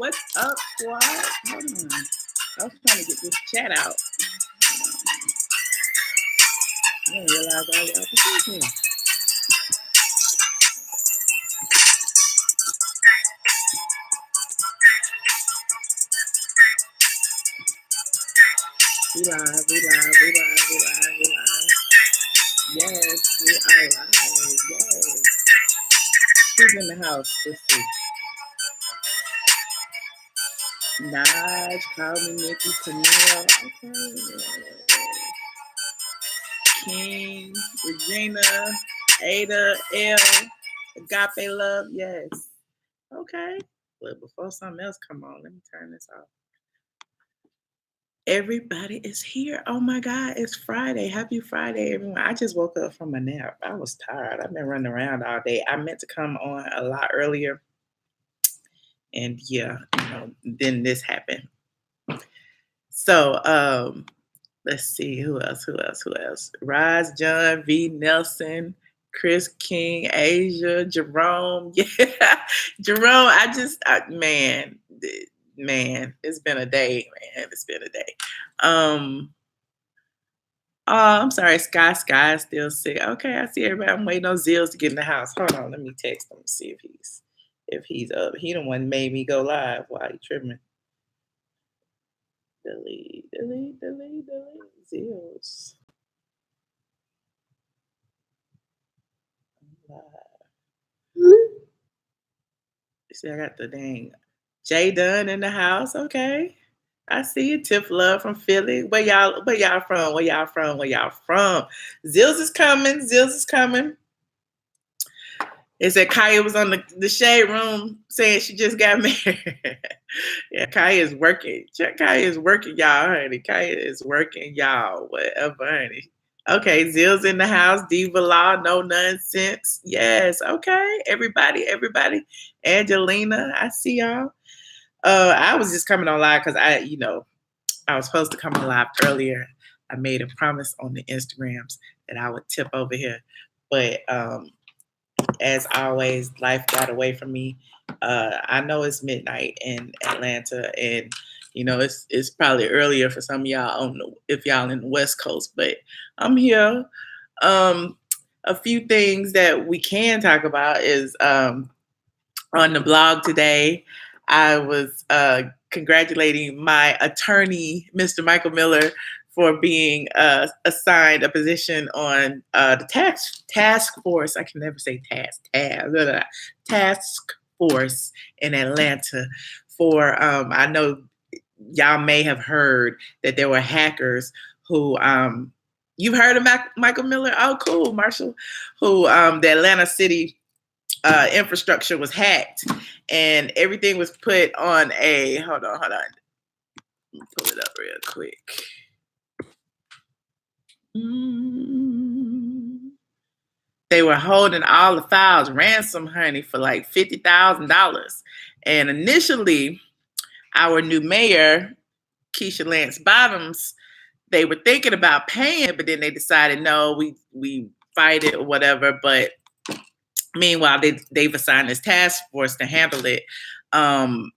What's up, squad? Hold on. I was trying to get this chat out. I didn't realize all y'all was in here. We live. Yes, we are live. Yes. Who's in the house? Let's see. Naj, call me Nikki, Camille. Okay. King, Regina, Ada, L, Agape Love. Yes. Okay. But before something else come on, let me turn this off. Everybody is here. Oh my God, it's Friday. Happy Friday, everyone. I just woke up from a nap. I was tired. I've been running around all day. I meant to come on a lot earlier. And yeah, then this happened. So let's see, who else? Roz, John, V. Nelson, Chris King, Asia, Jerome. Yeah, Jerome, man, it's been a day, man. It's been a day. Oh, I'm sorry, Sky is still sick. Okay, I see everybody. I'm waiting on Zills to get in the house. Hold on, let me text him and see if he's up. He the one made me go live while he tripping. Delete. Zills. See, I got the dang Jay Dunn in the house. Okay. I see you. Tiff Love from Philly. Where y'all from? Zills is coming. It said Kaya was on the shade room saying she just got married. Yeah, Kaya is working. Kaya is working, y'all, honey. Kaya is working, y'all. Whatever, honey. Okay, Zill's in the house. Diva Law, no nonsense. Yes, okay. Everybody. Angelina, I see y'all. I was just coming on live because I was supposed to come on live earlier. I made a promise on the Instagrams that I would tip over here. But as always, life got away from me. I know it's midnight in Atlanta, and it's probably earlier for some of y'all if y'all in the West Coast, but I'm here. A few things that we can talk about is on the blog today, I was congratulating my attorney, Mr. Michael Miller, for being assigned a position on the task force. I can never say task force in Atlanta. For I know y'all may have heard that there were hackers who you've heard of Michael Miller. Oh, cool, Marshall. Who the Atlanta City infrastructure was hacked, and everything was put on a hold on. Let me pull it up real quick. They were holding all the files ransom, honey, for like $50,000. And initially, our new mayor, Keisha Lance Bottoms, they were thinking about paying, but then they decided, no, we fight it or whatever. But meanwhile, they've assigned this task force to handle it. Some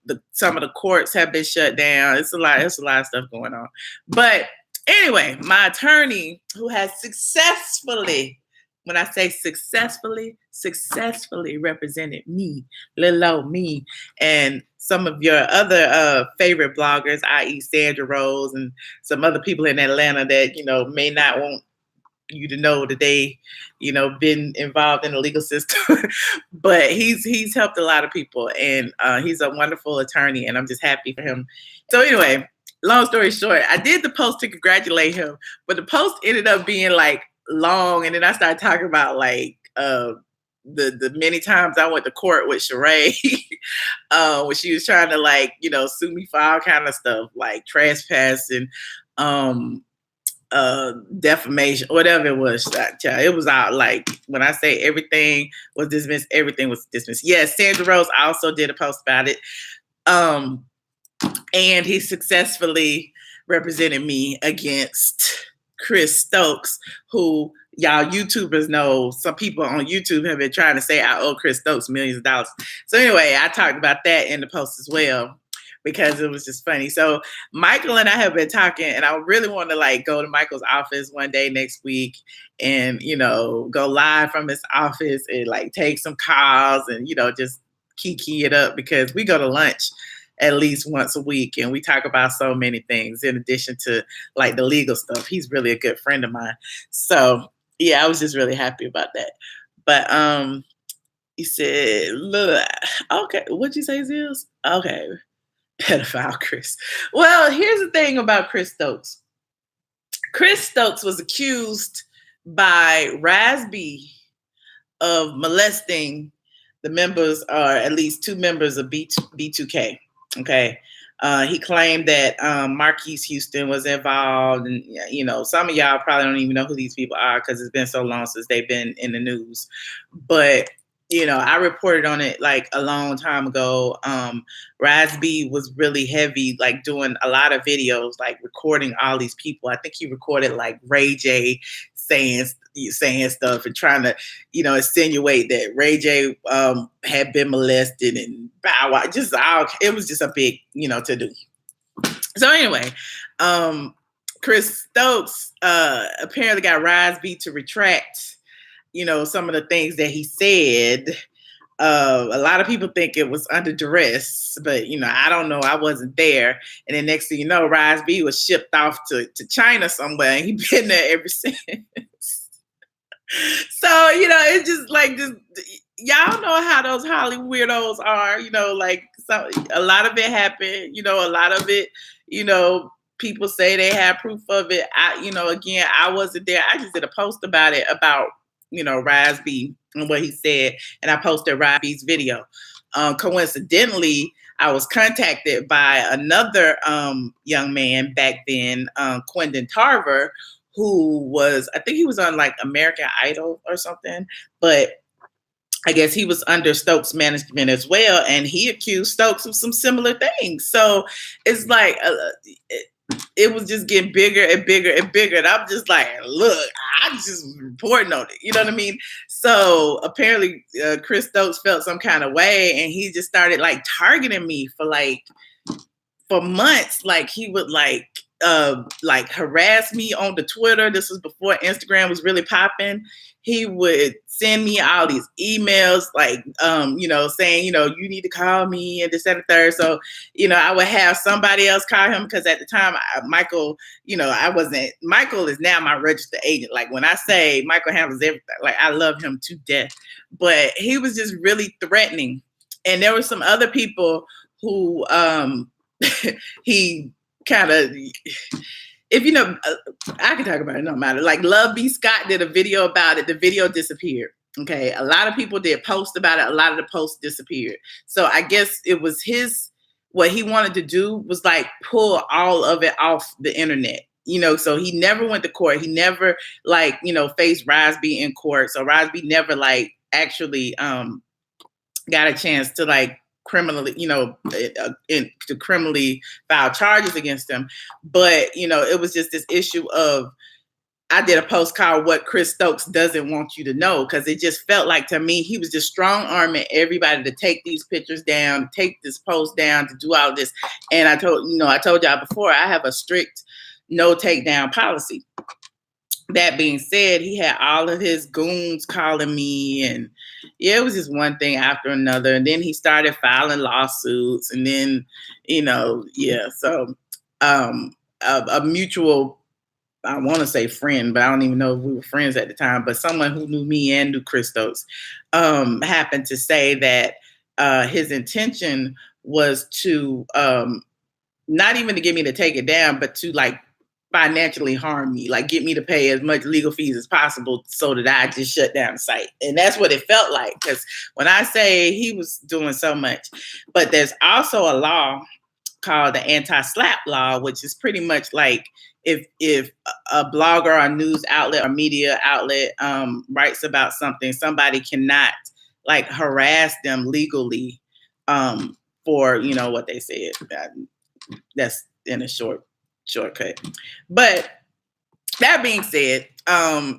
of the courts have been shut down. It's a lot of stuff going on. But anyway, my attorney, who has successfully, when I say successfully represented me, little old me, and some of your other favorite bloggers, i.e. Sandra Rose and some other people in Atlanta that, may not want you to know that they, been involved in the legal system. But he's helped a lot of people, and he's a wonderful attorney, and I'm just happy for him. So anyway, long story short, I did the post to congratulate him, but the post ended up being like long, and then I started talking about like the many times I went to court with Sheree when she was trying to sue me for all kind of stuff like trespass and defamation, whatever it was. It was out like when I say everything was dismissed. Yes, Sandra Rose also did a post about it. And he successfully represented me against Chris Stokes, who y'all YouTubers know. Some people on YouTube have been trying to say I owe Chris Stokes millions of dollars. So anyway, I talked about that in the post as well. because it was just funny. So Michael and I have been talking, and I really want to like go to Michael's office one day next week and, go live from his office and like take some calls and, just kiki it up, because we go to lunch at least once a week and we talk about so many things in addition to like the legal stuff. He's really a good friend of mine. So yeah, I was just really happy about that. But he said, look, okay, what'd you say, Zills? Okay, pedophile Chris. Well, here's the thing about Chris Stokes. Chris Stokes was accused by Raz-B of molesting the members, or at least two members of B2K. Okay. He claimed that Marquise Houston was involved. And, some of y'all probably don't even know who these people are because it's been so long since they've been in the news. But, I reported on it like a long time ago. Raz-B was really heavy, like doing a lot of videos, like recording all these people. I think he recorded like Ray J saying stuff and trying to, insinuate that Ray J had been molested and Bow Wow. It was just a big, to do. So anyway, Chris Stokes apparently got Raz-B to retract, some of the things that he said. A lot of people think it was under duress, but I don't know. I wasn't there. And then next thing you know, Raz-B was shipped off to China somewhere, and he's been there ever since. So, it's just like this. Y'all know how those Hollywood weirdos are, a lot of it happened, a lot of it, people say they have proof of it. Again, I wasn't there. I just did a post about it, about, Raz-B and what he said. And I posted Raz-B's video. Coincidentally, I was contacted by another young man back then, Quentin Tarver, who I think he was on like American Idol or something, but I guess he was under Stokes' management as well. And he accused Stokes of some similar things. So it's like, it was just getting bigger and bigger and bigger. And I'm just like, look, I just was reporting on it. You know what I mean? So apparently Chris Stokes felt some kind of way, and he just started like targeting me for months. Like he would like harass me on the Twitter. This was before Instagram was really popping. He would send me all these emails, like, saying, you need to call me and this and the third. So, I would have somebody else call him, because at the time, Michael, Michael is now my registered agent. Like when I say Michael handles everything, like I love him to death, but he was just really threatening. And there were some other people who he kind of, if I can talk about it, no matter. Like Love B. Scott did a video about it. The video disappeared. Okay. A lot of people did post about it. A lot of the posts disappeared. So I guess it was what he wanted to do was like pull all of it off the internet. So he never went to court. He never faced Raz-B in court. So Raz-B never actually got a chance to criminally, to criminally file charges against him. But, it was just this issue of, I did a post called What Chris Stokes Doesn't Want You to Know, because it just felt like to me, he was just strong arming everybody to take these pictures down, take this post down, to do all this. And I told y'all before, I have a strict no takedown policy. That being said, he had all of his goons calling me, and it was just one thing after another. And then he started filing lawsuits, and then, so a mutual, I want to say friend, but I don't even know if we were friends at the time, but someone who knew me and knew Chris Stokes happened to say that his intention was to not even to get me to take it down, but to financially harm me, get me to pay as much legal fees as possible so that I just shut down the site. And that's what it felt like, because when I say he was doing so much. But there's also a law called the anti-slap law, which is pretty much like if a blogger or a news outlet or media outlet writes about something, somebody cannot harass them legally for what they said. That's in a shortcut. But that being said,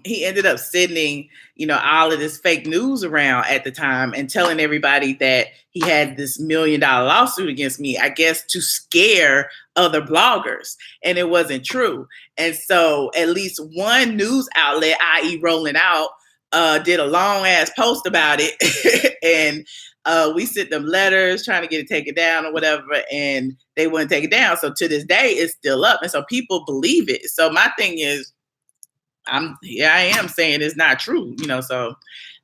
he ended up sending, all of this fake news around at the time and telling everybody that he had this $1 million lawsuit against me, I guess to scare other bloggers. And it wasn't true. And so at least one news outlet, i.e. Rolling Out, did a long ass post about it. And we sent them letters trying to get it taken down or whatever, and they wouldn't take it down. So to this day, it's still up. And so people believe it. So my thing is, I am saying it's not true, so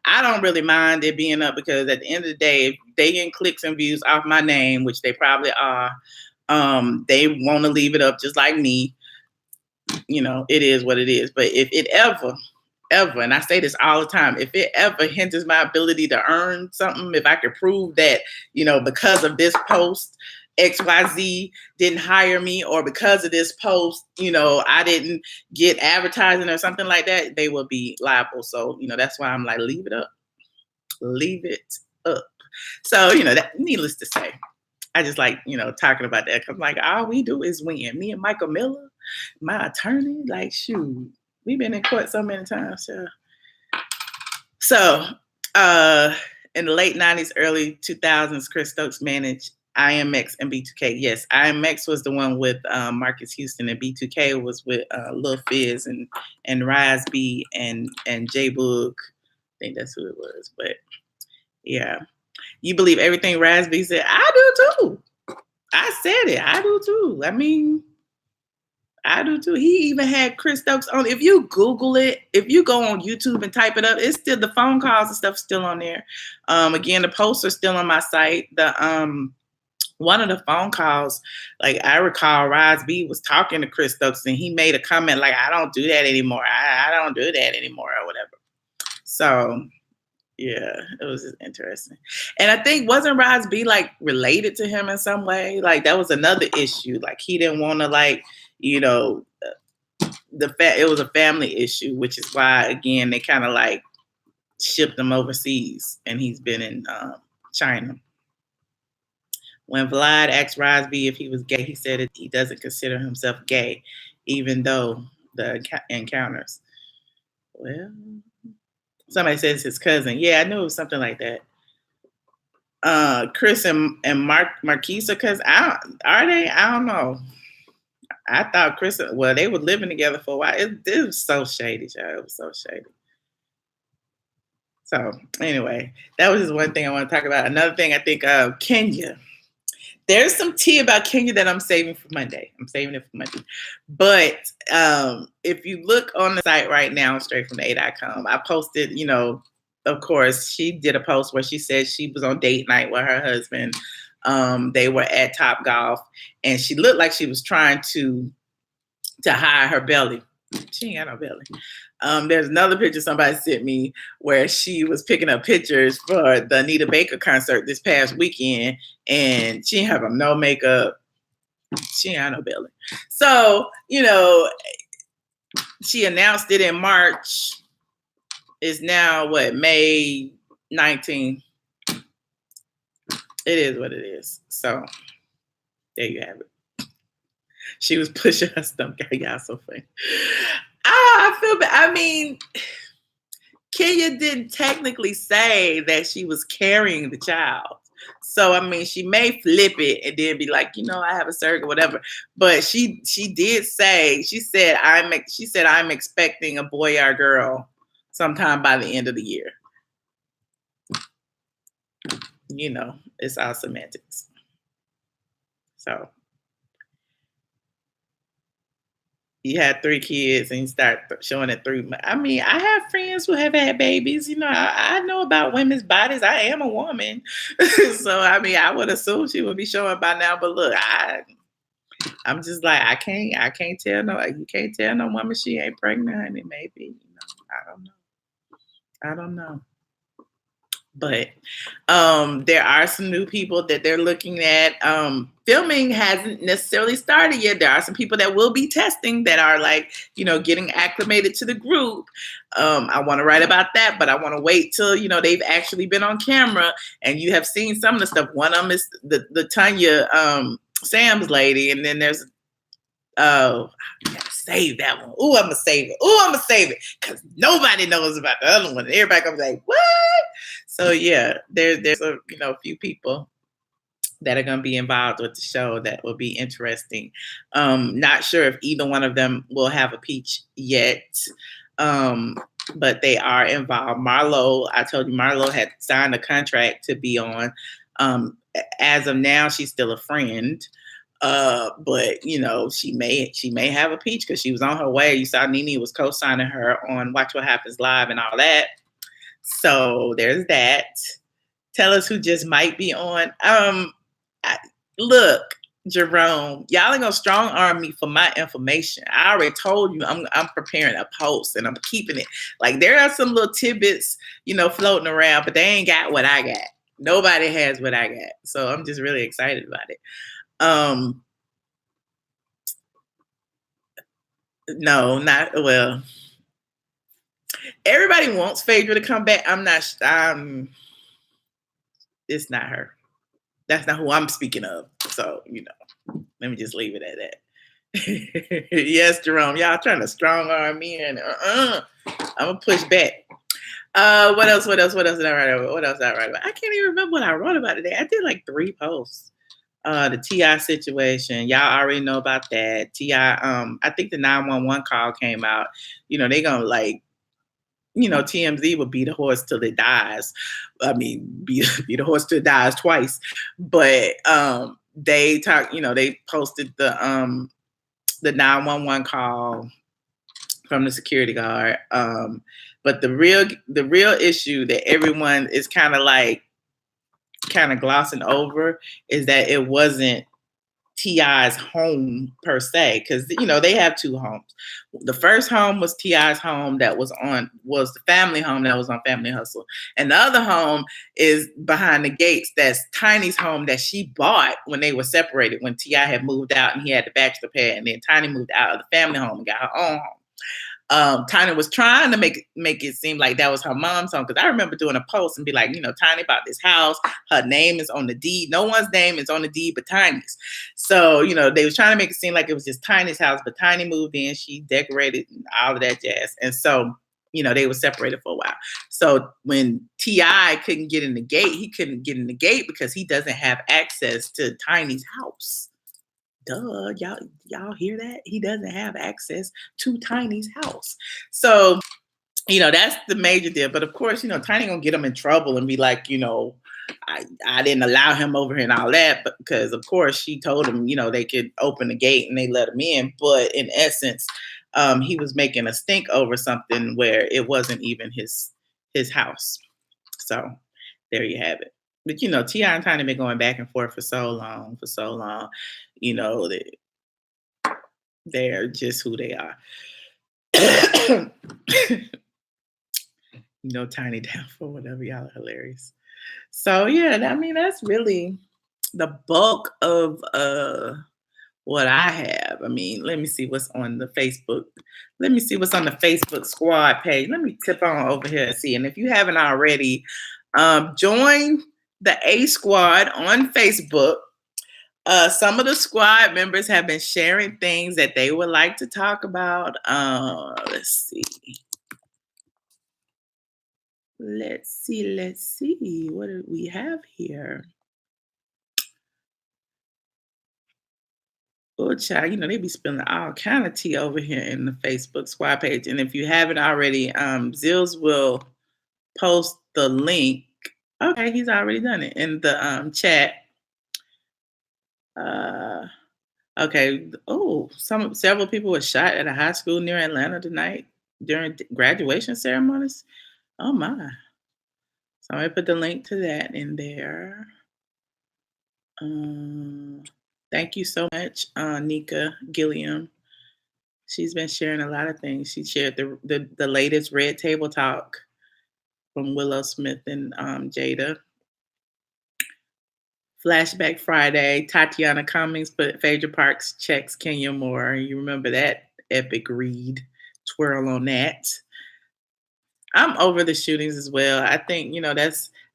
I don't really mind it being up, because at the end of the day, if they get clicks and views off my name, which they probably are, they want to leave it up just like me. It is what it is. But if it ever, and I say this all the time, if it ever hinders my ability to earn something, if I could prove that, because of this post, XYZ didn't hire me, or because of this post, I didn't get advertising or something like that, they will be liable. So, that's why I'm like, leave it up. Leave it up. So, that, needless to say, I just like, talking about that. Cause like, all we do is win. Me and Michael Miller, my attorney, like, shoot, we've been in court so many times. So, in the late 90s, early 2000s, Chris Stokes managed IMX and B2K. Yes, IMX was the one with Marcus Houston, and B2K was with Lil Fizz and Rise B and J Boog. I think that's who it was. But yeah, you believe everything Rise B said? I do too. I said it. I do too. I mean, I do too. He even had Chris Stokes on. If you Google it, if you go on YouTube and type it up, it's still, the phone calls and stuff still on there. Again, the posts are still on my site. The one of the phone calls, like I recall Rise B was talking to Chris Stokes, and he made a comment like, I don't do that anymore. I don't do that anymore, or whatever. So yeah, it was just interesting. And I think, wasn't Rise B like related to him in some way? Like that was another issue. Like he didn't want to, like, it was a family issue, which is why, again, they kind of like shipped him overseas, and he's been in China. When Vlad asked Rise B if he was gay, he said he doesn't consider himself gay, even though the encounters. Well, somebody says his cousin. Yeah, I knew it was something like that. Chris and Marquise are cousins. Are they? I don't know. I thought Chris, well, they were living together for a while. It was so shady, child. It was so shady. So anyway, that was just one thing I want to talk about. Another thing, I think Kenya. There's some tea about Kenya that I'm saving for Monday. I'm saving it for Monday. But if you look on the site right now, straight from the A.com, I posted, of course, she did a post where she said she was on date night with her husband. They were at Top Golf, and she looked like she was trying to hide her belly. She ain't got no belly. There's another picture somebody sent me where she was picking up pictures for the Anita Baker concert this past weekend, and she didn't have no makeup. She ain't got no belly. So, she announced it in March. It's now May 19th. It is what it is. So there you have it. She was pushing her stomach. Y'all so funny. I feel bad. I mean, Kenya didn't technically say that she was carrying the child. So, I mean, she may flip it and then be like, I have a surrogate, whatever. But she did say, she said, I'm expecting a boy or girl sometime by the end of the year. It's all semantics. So you had 3 kids and you start showing it 3. I mean, I have friends who have had babies. I know about women's bodies. I am a woman. So, I mean, I would assume she would be showing by now. But look, I'm just like, I can't tell you can't tell no woman she ain't pregnant, honey. Maybe, I don't know. But there are some new people that they're looking at. Filming hasn't necessarily started yet. There are some people that will be testing that are like, getting acclimated to the group. I want to write about that, but I want to wait till, they've actually been on camera and you have seen some of the stuff. One of them is the Tanya Sam's lady. And then there's Oh, I gotta save that one. Ooh, I'm gonna save it. Ooh, I'm gonna save it because nobody knows about the other one. Everybody gonna be like, "What?" So yeah, there's a few people that are gonna be involved with the show that will be interesting. Not sure if either one of them will have a peach yet, um, but they are involved. Marlo, I told you, Marlo had signed a contract to be on. As of now, she's still a friend. But she may have a peach because she was on her way. You saw Nene was co-signing her on Watch What Happens Live and all that. So there's that. Tell us who just might be on. Look, Jerome, y'all ain't gonna strong arm me for my information. I already told you I'm preparing a post and I'm keeping it. Like there are some little tidbits, floating around, but they ain't got what I got. Nobody has what I got. So I'm just really excited about it. No, not well. Everybody wants Phaedra to come back. I'm not. It's not her. That's not who I'm speaking of. So let me just leave it at that. Yes, Jerome, y'all trying to strong arm me, and I'm gonna push back. What else? What else did I write about? What else did I write about? I can't even remember what I wrote about today. I did like 3 posts. The T.I. situation, y'all already know about that. T.I., I think the 911 call came out. They gonna TMZ will beat a horse till it dies. I mean, beat a horse till it dies twice. But they they posted the 911 call from the security guard. But the real issue that everyone is kind of glossing over is that it wasn't T.I.'s home per se, because they have 2 homes. The first home was T.I.'s home that was the family home that was on Family Hustle, and the other home is behind the gates. That's Tiny's home that she bought when they were separated, when T.I. had moved out and he had the bachelor pad, and then Tiny moved out of the family home and got her own home. Tiny was trying to make it seem like that was her mom's home, because I remember doing a post and be like, Tiny bought this house. Her name is on the deed. No one's name is on the deed but Tiny's. So, they was trying to make it seem like it was just Tiny's house, but Tiny moved in. She decorated and all of that jazz. And so, they were separated for a while. So when T.I. couldn't get in the gate, he couldn't get in the gate because he doesn't have access to Tiny's house. Duh, y'all hear that? He doesn't have access to Tiny's house. So, that's the major deal. But of course, Tiny gonna get him in trouble and be like, I didn't allow him over here and all that, but because of course she told him, they could open the gate and they let him in. But in essence, he was making a stink over something where it wasn't even his house. So there you have it. But T.I. and Tiny been going back and forth for so long. They're just who they are. Tiny down for whatever. Y'all are hilarious. So yeah, that's really the bulk of what I have. Let me see what's on the Facebook. Let me see what's on the Facebook squad page. Let me tip on over here and see. And if you haven't already, join the A Squad on Facebook. Some of the squad members have been sharing things that they would like to talk about. Let's see. What do we have here? Oh, child, they be spilling all kind of tea over here in the Facebook squad page. And if you haven't already, Zills will post the link. Okay, he's already done it in the chat. Okay. Oh, several people were shot at a high school near Atlanta tonight during graduation ceremonies. Oh my! So I put the link to that in there. Thank you so much, Nika Gilliam. She's been sharing a lot of things. She shared the latest Red Table Talk from Willow Smith and Jada. Flashback Friday, Tatiana Cummings put Phaedra Parks checks Kenya Moore. You remember that epic read twirl on that. I'm over the shootings as well. I think,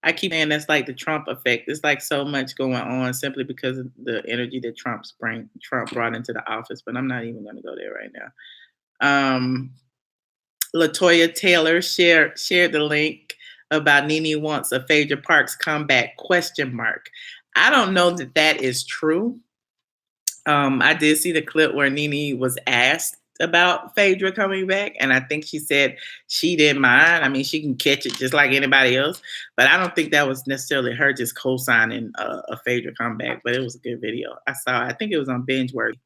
I keep saying that's like the Trump effect. It's like so much going on simply because of the energy that Trump brought into the office. But I'm not even going to go there right now. Latoya Taylor shared the link about Nene wants a Phaedra Parks comeback question mark. I don't know that that is true. I did see the clip where Nene was asked about Phaedra coming back, and I think she said she didn't mind. I mean, she can catch it just like anybody else, but I don't think that was necessarily her just co-signing a Phaedra comeback. But it was a good video. I think it was on Binge Worthy.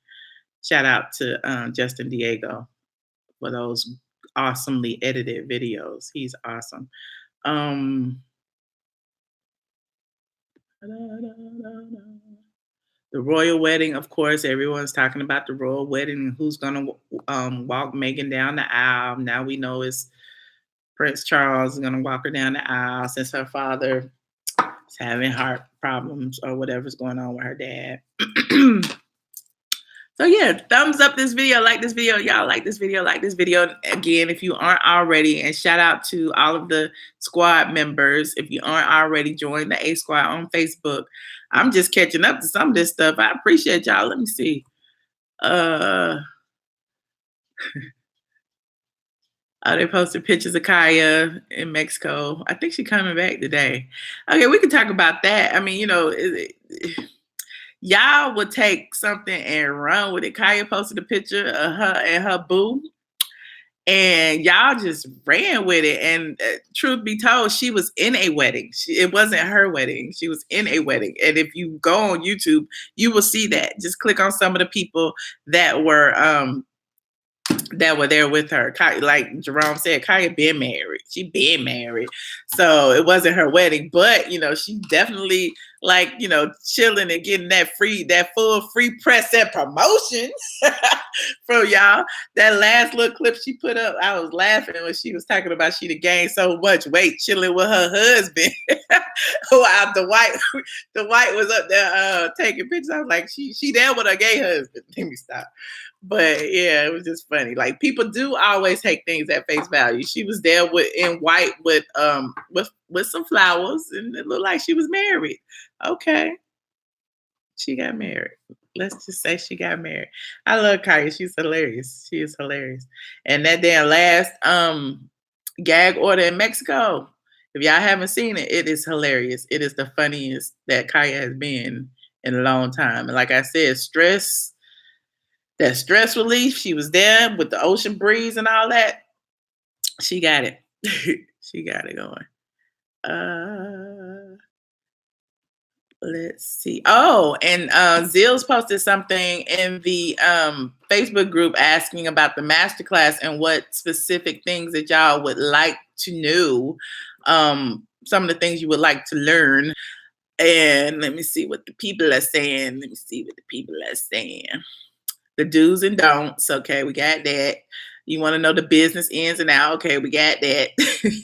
Shout out to Justin Diego for those awesomely edited videos. He's awesome. The royal wedding, of course, everyone's talking about the royal wedding and who's going to walk Meghan down the aisle. Now we know it's Prince Charles is going to walk her down the aisle since her father is having heart problems or whatever's going on with her dad. So yeah, thumbs up this video, like this video, y'all like this video, like this video. Again, if you aren't already, and shout out to all of the squad members. If you aren't already, join the A Squad on Facebook. I'm just catching up to some of this stuff. I appreciate y'all. Let me see. Oh, they posted pictures of Kaya in Mexico. I think she's coming back today. Okay, we can talk about that. I mean, you know, y'all would take something and run with it. Kaya posted a picture of her and her boo, and y'all just ran with it. And truth be told, she was in a wedding. It wasn't her wedding. She was in a wedding. And if you go on YouTube, you will see that. Just click on some of the people that were there with her. Like Jerome said, Kaya been married. She been married. So it wasn't her wedding, but you know, she definitely like, you know, chilling and getting that full free press and promotion from y'all. That last little clip she put up, I was laughing when she was talking about she'd gained so much weight chilling with her husband. While the white was up there taking pictures. I was like, she there with her gay husband. Let me stop. But yeah, it was just funny. Like people do always take things at face value. She was there in white with some flowers, and it looked like she was married. Okay, she got married. Let's just say she got married. I love Kaya. She's hilarious. She is hilarious. And that damn last gag order in Mexico. If y'all haven't seen it, it is hilarious. It is the funniest that Kaya has been in a long time. And like I said, that stress relief, she was there with the ocean breeze and all that. She got it. She got it going. Let's see. Oh, and Zills posted something in the Facebook group asking about the masterclass and what specific things that y'all would like to know. Some of the things you would like to learn. And let me see what the people are saying. The do's and don'ts. Okay, we got that. You want to know the business ins and out. Okay, we got that. You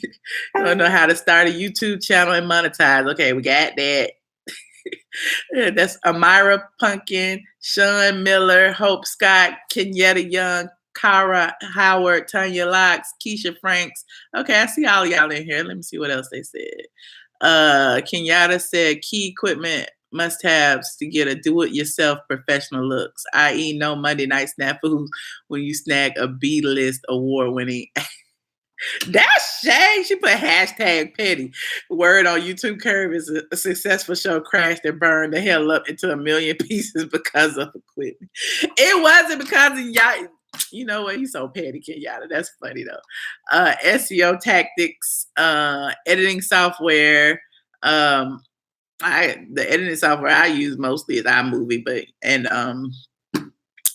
want to know how to start a YouTube channel and monetize. Okay, we got that. Yeah, that's Amira Pumpkin, Sean Miller, Hope Scott, Kenyatta Young, Kara Howard, Tanya Locks, Keisha Franks. Okay, I see all y'all in here. Let me see what else they said. Kenyatta said key equipment must-haves to get a do-it-yourself professional looks, i.e. no Monday night snafus when you snag a B-list award-winning. That's shame. She put hashtag petty. Word on YouTube curve is a successful show crashed and burned the hell up into a million pieces because of equipment. It wasn't because of y'all. You know what? He's so petty, Kenyatta. That's funny though. SEO tactics, editing software. The editing software I use mostly is iMovie,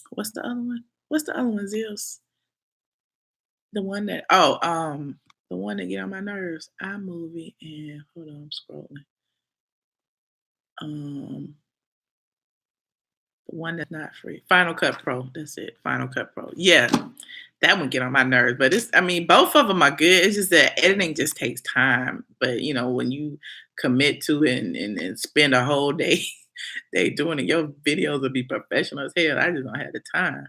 what's the other one? What's the other one, Zills? The one that the one that get on my nerves. iMovie and hold on, I'm scrolling. The one that's not free. Final Cut Pro. That's it. Final Cut Pro. Yeah. That one get on my nerves. But both of them are good. It's just that editing just takes time. But you know, when you commit to it and spend a whole day doing it, your videos will be professional as hell. I just don't have the time.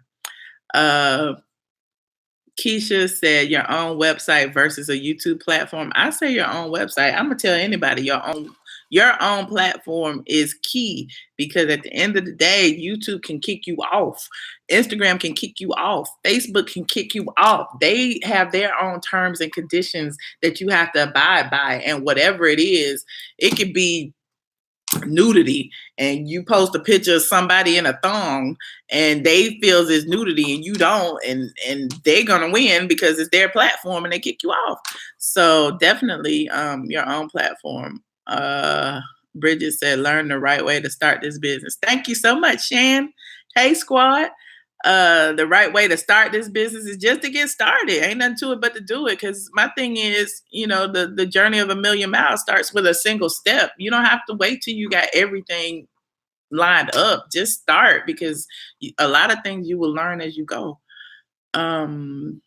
Keisha said your own website versus a YouTube platform. I say your own website. I'm gonna tell anybody your own platform is key, because at the end of the day, YouTube can kick you off. Instagram can kick you off. Facebook can kick you off. They have their own terms and conditions that you have to abide by. And whatever it is, it could be nudity, and you post a picture of somebody in a thong and they feels it's nudity and you don't, and they're gonna win because it's their platform and they kick you off. So definitely your own platform. Bridget said learn the right way to start this business. Thank you so much, Shan. Hey squad. The right way to start this business is just to get started. Ain't nothing to it but to do it. Because my thing is, the journey of a million miles starts with a single step. You don't have to wait till you got everything lined up. Just start, because a lot of things you will learn as you go. The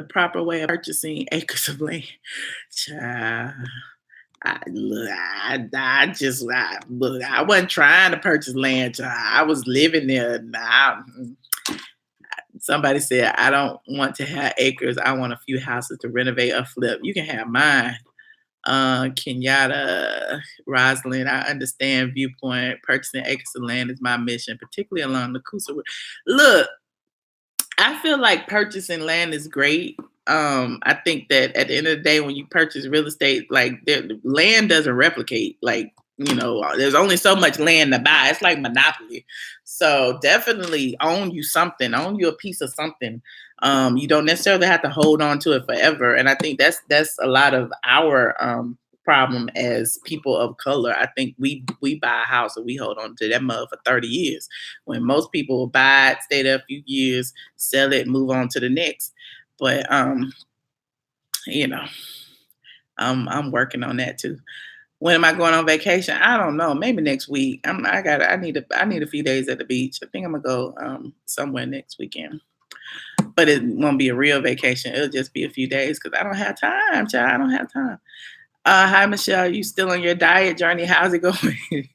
proper way of purchasing acres of land. Child, I wasn't trying to purchase land. Child. I was living there. Somebody said, I don't want to have acres. I want a few houses to renovate or flip. You can have mine. Kenyatta, Rosalind, I understand viewpoint. Purchasing acres of land is my mission, particularly along the Coosa Road. Look, I feel like purchasing land is great. I think that at the end of the day, when you purchase real estate, like the land doesn't replicate. Like, there's only so much land to buy. It's like Monopoly. So definitely own you something, own you a piece of something. You don't necessarily have to hold on to it forever. And I think that's a lot of our problem as people of color. I think we buy a house and we hold on to that mug for 30 years. When most people will buy it, stay there a few years, sell it, move on to the next. But I'm working on that too. When am I going on vacation? I don't know. Maybe next week. I need a few days at the beach. I think I'm gonna go somewhere next weekend. But it won't be a real vacation. It'll just be a few days because I don't have time, child. I don't have time. Hi Michelle, you still on your diet journey? How's it going?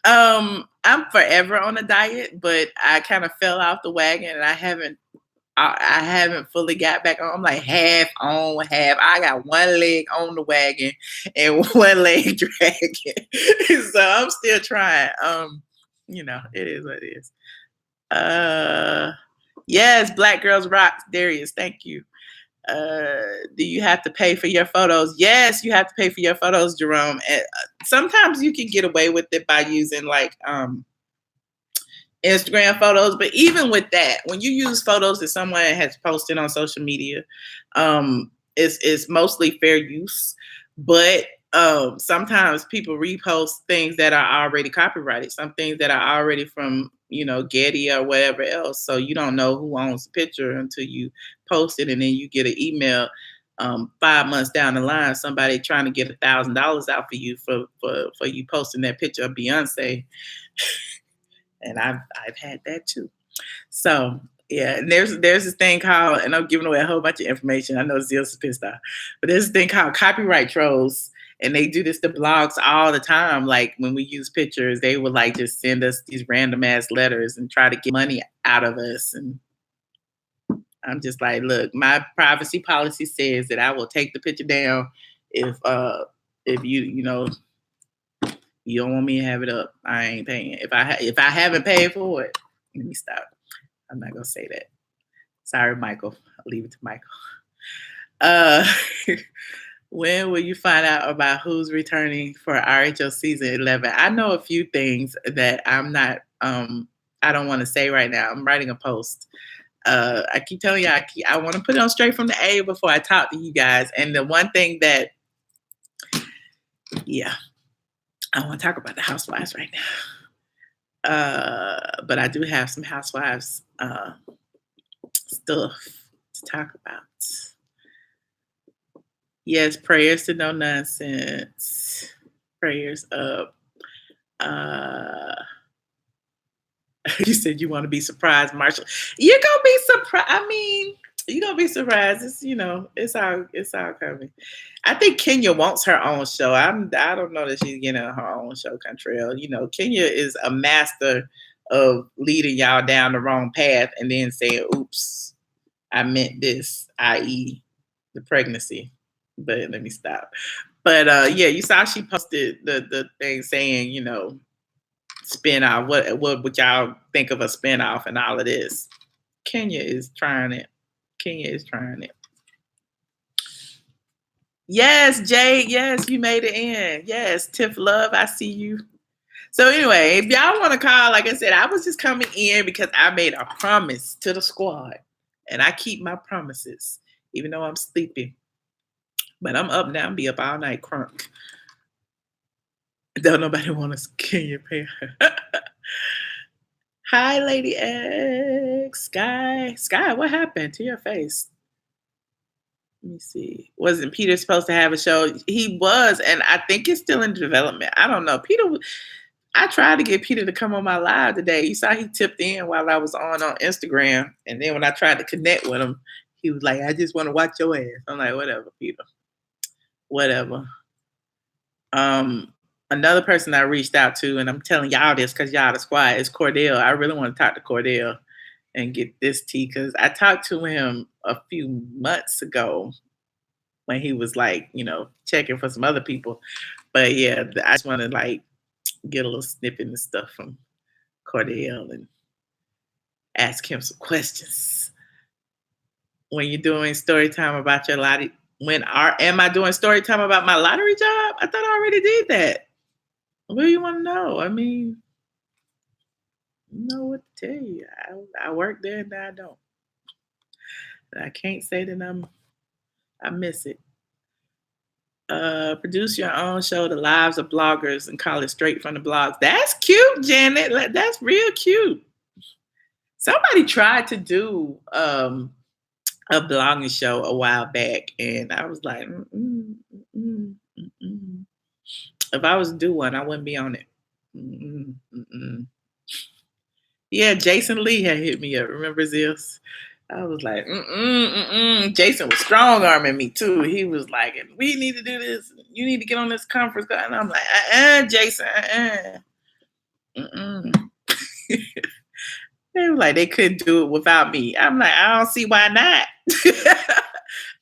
I'm forever on a diet, but I kind of fell off the wagon and I haven't fully got back on. I'm like half on, half. I got one leg on the wagon and one leg dragging. So I'm still trying. It is what it is. Yes, Black Girls Rock, Darius. Thank you. Do you have to pay for your photos? Yes, you have to pay for your photos, Jerome. And sometimes you can get away with it by using like Instagram photos, but even with that, when you use photos that someone has posted on social media, it's mostly fair use. But sometimes people repost things that are already copyrighted, some things that are already from Getty or whatever else. So you don't know who owns the picture until you post it, and then you get an email 5 months down the line, somebody trying to get $1,000 out for you for you posting that picture of Beyonce. And I've had that too. So yeah, and there's this thing called, and I'm giving away a whole bunch of information. I know Zill's is pissed off, but there's this thing called copyright trolls, and they do this to blogs all the time. Like when we use pictures, they would like just send us these random ass letters and try to get money out of us. And I'm just like, look, my privacy policy says that I will take the picture down if you don't want me to have it up, I ain't paying. If I haven't paid for it, let me stop. I'm not gonna say that. Sorry, Michael. I'll leave it to Michael. When will you find out about who's returning for RHO season 11? I know a few things that I'm not. I don't want to say right now. I'm writing a post. I keep telling you, I want to put it on straight from the A before I talk to you guys. And the one thing that, I want to talk about the housewives right now. But I do have some housewives stuff to talk about. Yes, prayers to no nonsense. Prayers up. You said you want to be surprised, Marshall. You're gonna be surprised. I mean, you're gonna be surprised. It's all coming. I think Kenya wants her own show. I don't know that she's getting her own show, Contrell. Kenya is a master of leading y'all down the wrong path and then saying, oops, I meant this, i.e., the pregnancy. But let me stop. But yeah, you saw she posted the thing saying, you know, spin off. What would y'all think of a spin off and all of this? Kenya is trying it. Kenya is trying it. Yes, Jade. Yes, you made it in. Yes, Tiff Love, I see you. So anyway, if y'all want to call, like I said, I was just coming in because I made a promise to the squad, and I keep my promises, even though I'm sleepy. But I'm up now. I'll be up all night crunk. Don't nobody want to Kenya pay her. Hi, Lady X. Sky, what happened to your face? Let me see. Wasn't Peter supposed to have a show? He was, and I think it's still in development. I don't know. I tried to get Peter to come on my live today. You saw he tipped in while I was on Instagram. And then when I tried to connect with him, he was like, I just want to watch your ass. I'm like, whatever, Peter. Whatever. Another person I reached out to, and I'm telling y'all this because y'all the squad, is Cordell. I really want to talk to Cordell and get this tea because I talked to him a few months ago when he was like, you know, checking for some other people. But yeah, I just want to like get a little snippet and stuff from Cordell and ask him some questions. When you're doing story time about your lottery, am I doing story time about my lottery job? I thought I already did that. What do you want to know? I mean, know what to tell you. I work there and I don't. I can't say that I miss it. Produce your own show, The Lives of Bloggers, and call it Straight from the Blogs. That's cute, Janet. That's real cute. Somebody tried to do a blogging show a while back, and I was like, if I was to do one, I wouldn't be on it. Yeah, Jason Lee had hit me up. Remember this? I was like, Jason was strong arming me too. He was like, we need to do this. You need to get on this conference call. And I'm like, Jason, They were like, they couldn't do it without me. I'm like, I don't see why not.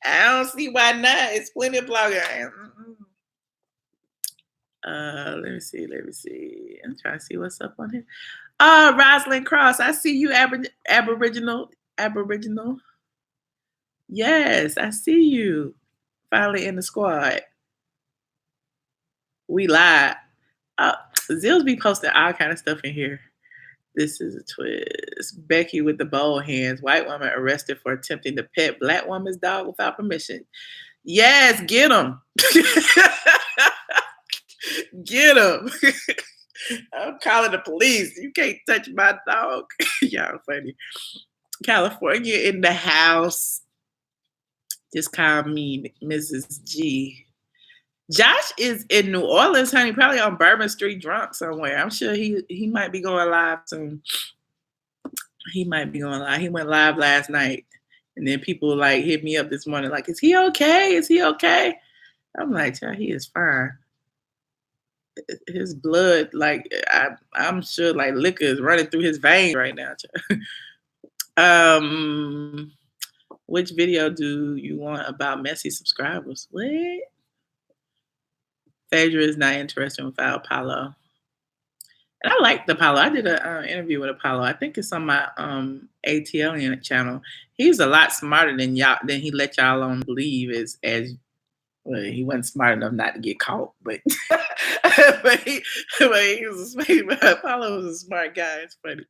I don't see why not. It's plenty of bloggers. Let me see. I'm trying to see what's up on here. Rosalind Cross, I see you, Aboriginal. Yes, I see you. Finally in the squad. We live. Zills be posting all kind of stuff in here. This is a twist. Becky with the bold hands. White woman arrested for attempting to pet black woman's dog without permission. Yes, get him. Get him. I'm calling the police. You can't touch my dog. Y'all funny. California in the house. Just call me Mrs. G. Josh is in New Orleans, honey, probably on Bourbon Street drunk somewhere. I'm sure he might be going live soon. He might be going live. He went live last night. And then people like hit me up this morning like, is he okay? Is he okay? I'm like, child, he is fine. His blood, like I'm sure like liquor is running through his veins right now. Which video do you want about messy subscribers? What? Phaedra is not interested without Apollo. And I like the Apollo. I did an interview with Apollo. I think it's on my ATLien channel. He's a lot smarter than y'all than he let y'all on believe as well, he wasn't smart enough not to get caught, but Apollo was a smart guy. It's funny.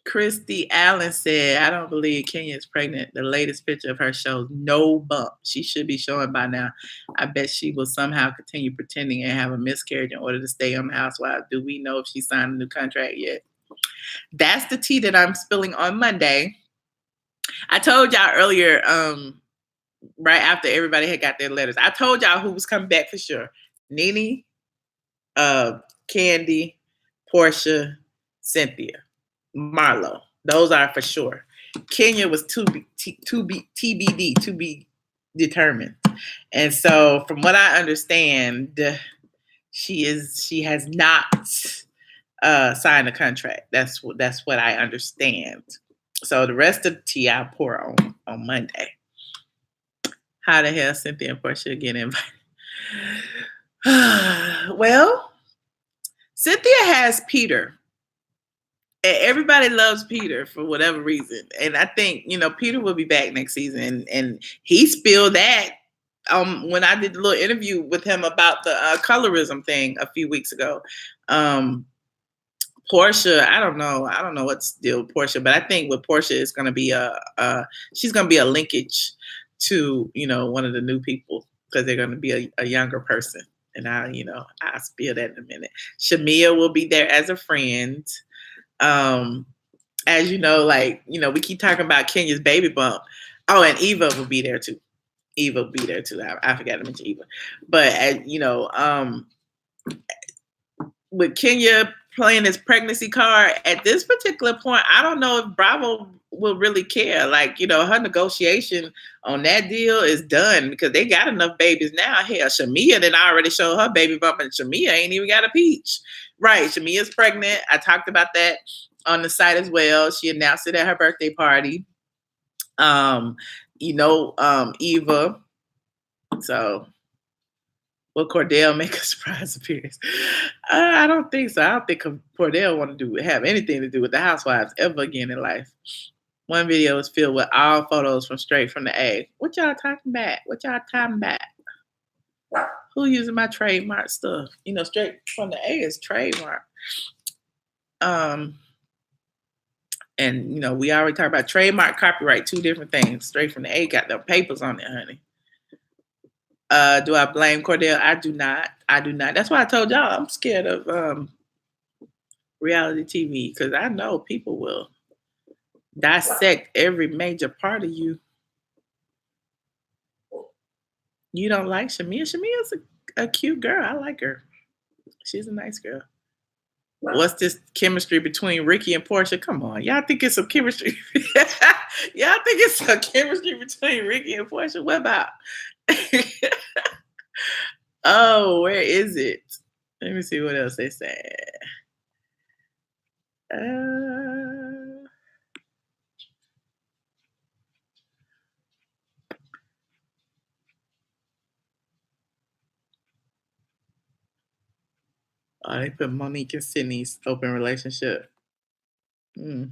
Christy Allen said, I don't believe Kenya is pregnant. The latest picture of her shows no bump. She should be showing by now. I bet she will somehow continue pretending and have a miscarriage in order to stay on the Housewives. Do we know if she signed a new contract yet? That's the tea that I'm spilling on Monday. I told y'all earlier, right after everybody had got their letters, I told y'all who was coming back for sure. Nene, Candy, Portia, Cynthia. Marlo. Those are for sure. Kenya was to be TBD, to be determined. And so from what I understand, she has not signed a contract. That's what I understand. So the rest of the tea I'll pour on Monday. How the hell Cynthia and Portia get invited? Well, Cynthia has Peter. And everybody loves Peter for whatever reason. And I think, Peter will be back next season. And he spilled that when I did a little interview with him about the colorism thing a few weeks ago. Portia, I don't know. I don't know what's the deal with Portia, but I think with Portia it's gonna be she's gonna be a linkage to, one of the new people because they're gonna be a younger person. And I'll spill that in a minute. Shamia will be there as a friend. As you know, we keep talking about Kenya's baby bump. Oh, and Eva will be there too. Eva will be there too. I forgot to mention Eva. But with Kenya playing his pregnancy card at this particular point, I don't know if Bravo will really care. Her negotiation on that deal is done because they got enough babies now. Hell, Shamia did already show her baby bump, and Shamia ain't even got a peach. Right, Shamia's pregnant. I talked about that on the site as well. She announced it at her birthday party. Eva. So will Cordell make a surprise appearance? I don't think so. I don't think Cordell want to have anything to do with the Housewives ever again in life. One video was filled with all photos from straight from the A. What y'all talking about? Who using my trademark stuff? Straight from the A is trademark. And we already talked about trademark, copyright, two different things. Straight from the A got their papers on it, honey. Do I blame Cordell? I do not. That's why I told y'all I'm scared of reality TV because I know people will dissect every major part of you. You don't like Shamia? Shamia's a cute girl. I like her. She's a nice girl. What's this chemistry between Ricky and Portia? Come on, y'all think it's some chemistry? Y'all think it's some chemistry between Ricky and Portia? What about? Oh, where is it? Let me see what else they said. They put Monique and Sydney's open relationship. Oh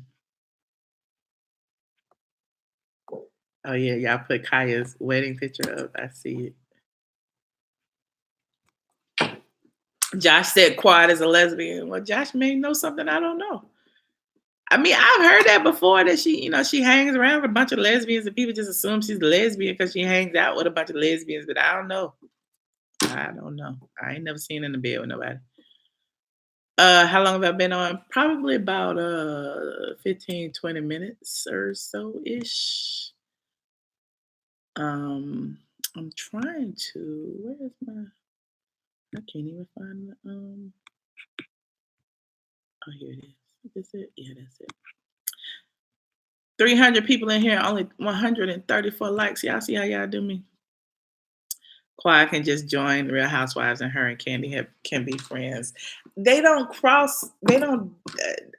yeah, y'all put Kaya's wedding picture up. I see it. Josh said Quad is a lesbian. Well, Josh may know something I don't know. I mean, I've heard that before that she hangs around with a bunch of lesbians and people just assume she's a lesbian because she hangs out with a bunch of lesbians, but I don't know. I don't know. I ain't never seen her in the bed with nobody. How long have I been on? Probably about 15, 20 minutes or so-ish. I'm trying to. Where's my? I can't even find the. Oh, here it is. Is it? Yeah, that's it. 300 people in here, only 134 likes. Y'all see how y'all do me? Quiet can just join Real Housewives, and her and Candy can be friends. They don't cross. They don't.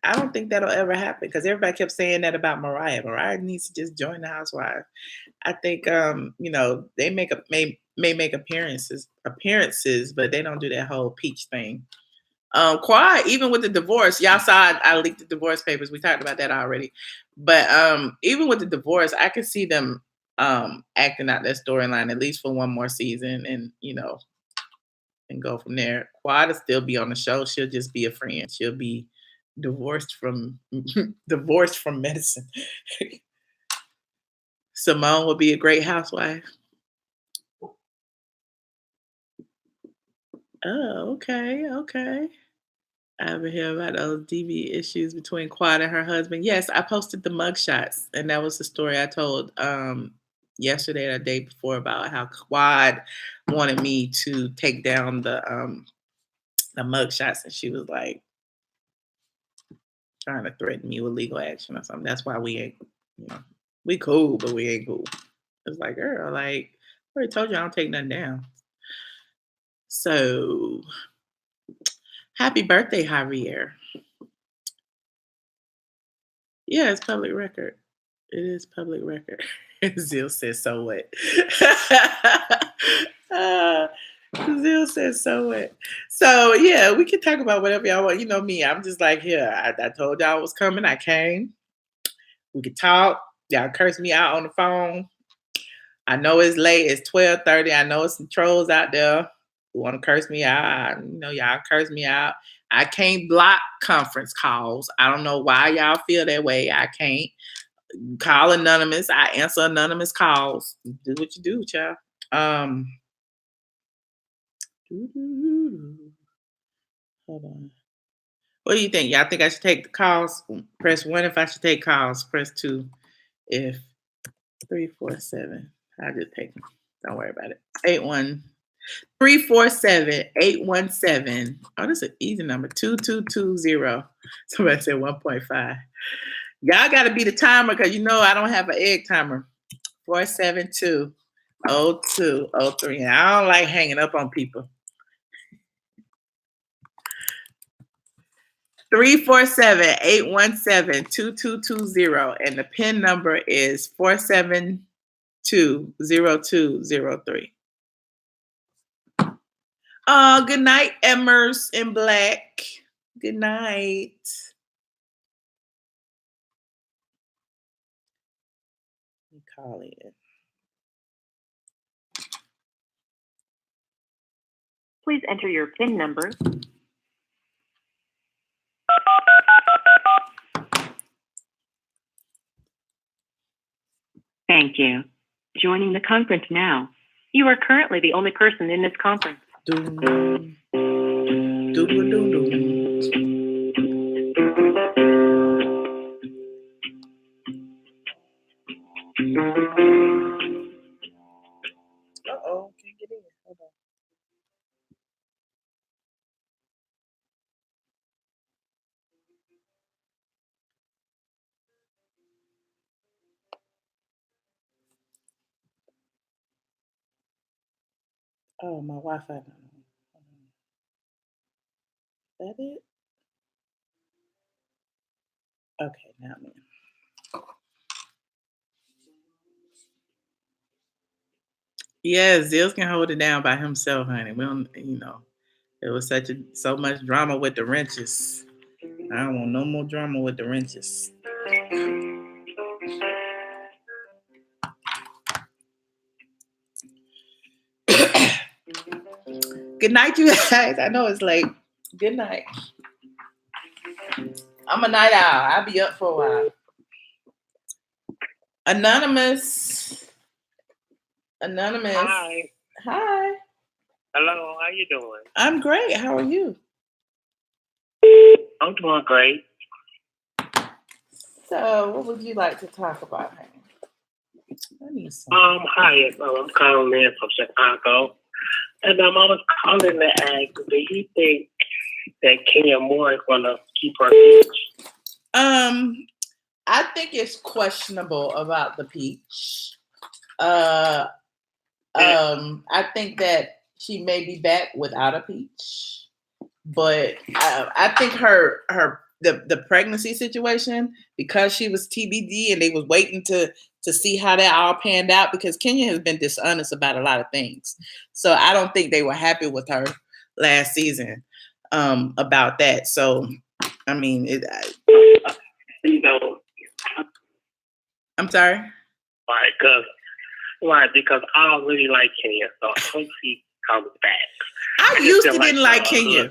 I don't think that'll ever happen because everybody kept saying that about Mariah. Mariah needs to just join the Housewives. I think they may make appearances, but they don't do that whole peach thing. Quiet, even with the divorce, y'all saw I leaked the divorce papers. We talked about that already. But even with the divorce, I could see them acting out that storyline at least for one more season and and go from there. Quiet will still be on the show. She'll just be a friend. She'll be divorced from medicine. Simone would be a great housewife. Oh, okay. I ever hear about those DV issues between Quad and her husband? Yes, I posted the mugshots, and that was the story I told yesterday or the day before about how Quad wanted me to take down the mugshots, and she was like trying to threaten me with legal action or something. That's why we ain't, we cool, but we ain't cool. It's like, girl, I already told you I don't take nothing down. So, happy birthday, Javier. Yeah, it's public record. It is public record. Zil says, so what? uh, Zil says, so what? So, yeah, we can talk about whatever y'all want. You know me, I'm just like, here, I told y'all I was coming. I came. We could talk. Y'all curse me out on the phone. I know it's late. It's 12:30. I know it's some trolls out there who want to curse me out. Y'all curse me out. I can't block conference calls. I don't know why y'all feel that way. I can't call anonymous. I answer anonymous calls. Do what you do, child. Um, hold on. What do you think? Y'all think I should take the calls? Press 1 if I should take calls. Press 2 if 347. I'll just take them. Don't worry about it. 347-817. Oh, this is an easy number. 2220. Somebody said 1.5. Y'all got to be the timer because I don't have an egg timer. 472-0203. And I don't like hanging up on people. 347-817-2220. And the PIN number is 472-0203. Good night, Emmers in black. Good night. Let me call in. Please enter your PIN number. Thank you. Joining the conference now. You are currently the only person in this conference. Doom. Doom, doom, doom, doom. Uh-oh, can't get in. Hold on. Oh, my Wi-Fi. Is that it? Okay, now I'm in. Yeah, Zills can hold it down by himself, honey. We don't, there was so much drama with the wrenches. I don't want no more drama with the wrenches. Good night, you guys. I know it's late. Good night. I'm a night owl. I'll be up for a while. Anonymous. Hi. Hi. Hello, how you doing? I'm great. How are you? I'm doing great. So, what would you like to talk about, honey? I need some. Hi. I'm calling in from Chicago, and I was calling to ask, do you think that Kenya Moore is gonna keep her peach? I think it's questionable about the peach. I think that she may be back without a peach, but I think the pregnancy situation, because she was TBD and they was waiting to see how that all panned out, because Kenya has been dishonest about a lot of things. So I don't think they were happy with her last season about that. So I mean, I'm sorry. Because I don't really like Kenya, so I hope she comes back. I used to didn't like Kenya.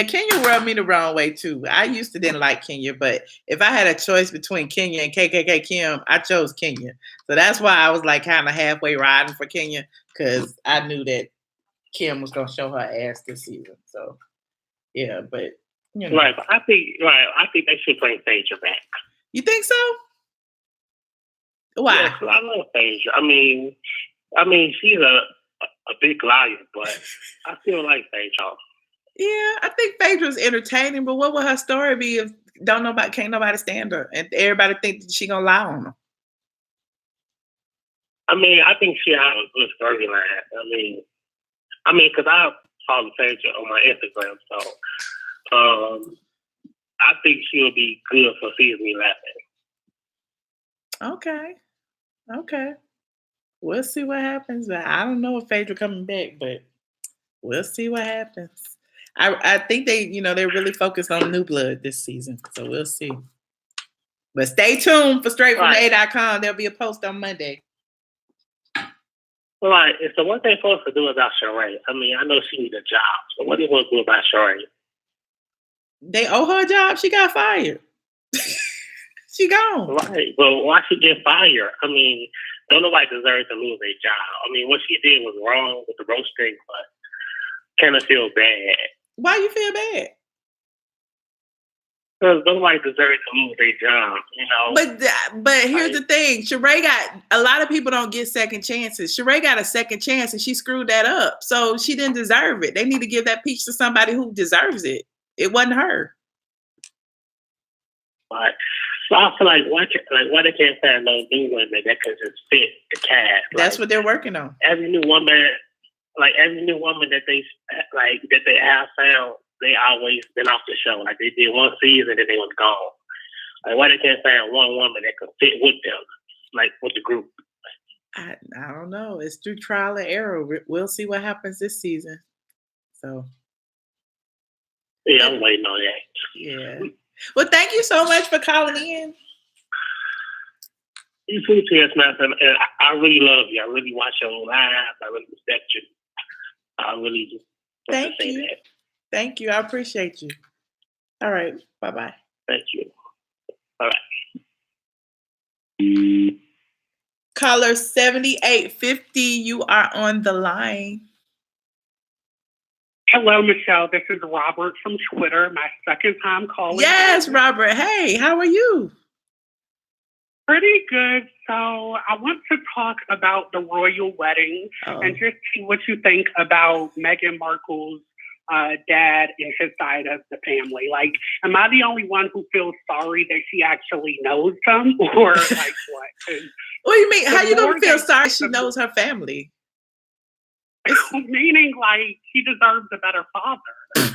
Kenya rubbed me the wrong way too. I used to didn't like Kenya, but if I had a choice between Kenya and KKK Kim, I chose Kenya. So that's why I was like kind of halfway riding for Kenya, because I knew that Kim was gonna show her ass this season. So yeah, but Right, but I think they should bring Phaedra back. You think so? Why? Yeah, I love Phaedra. I mean, she's a big liar, but I still like Phaedra. Yeah, I think Phaedra's entertaining, but what would her story be if can't nobody stand her and everybody think that she gonna lie on them? I mean, I think she has a good storyline. I mean, because I follow Phaedra on my Instagram, so I think she'll be good for season 11. Okay. We'll see what happens. I don't know if Phaedra coming back, but we'll see what happens. I think they're really focused on New Blood this season, so we'll see. But stay tuned for straightfromA.com. There'll be a post on Monday. Right. So what they supposed to do about Sheree? I mean, I know she needs a job. So what do you want to do about Sheree? They owe her a job. She got fired. She gone. Right. Well, why she get fired? I mean, don't nobody deserve to lose their job. I mean, what she did was wrong with the roasting, but kind of feel bad. Why you feel bad? Because nobody deserves to lose their job, you know. But here's the thing. Sheree got, a lot of people don't get second chances. Sheree got a second chance and she screwed that up. So she didn't deserve it. They need to give that peach to somebody who deserves it. It wasn't her. Right. So I feel like why they can't find no new women that could just fit the cast. That's what they're working on. Every new woman that they have found, they always been off the show. Like they did one season and they was gone. Like why they can't find one woman that could fit with them, like with the group? I don't know. It's through trial and error. We'll see what happens this season. So yeah, I'm waiting on that. Yeah. Well, thank you so much for calling in. You too, T.S. Madison. And I really love you. I really watch your live. I really respect you. I really just thank you. That. Thank you. I appreciate you. All right. Bye-bye. Thank you. All right. Caller 7850, you are on the line. Hello, Michelle. This is Robert from Twitter. My second time calling. Yes, Robert. Hey, how are you? Pretty good. So I want to talk about the royal wedding and just see what you think about Meghan Markle's dad and his side of the family. Like, am I the only one who feels sorry that she actually knows them, or like what? What do you mean? How you gonna feel sorry she knows her family? Meaning, like, he deserves a better father.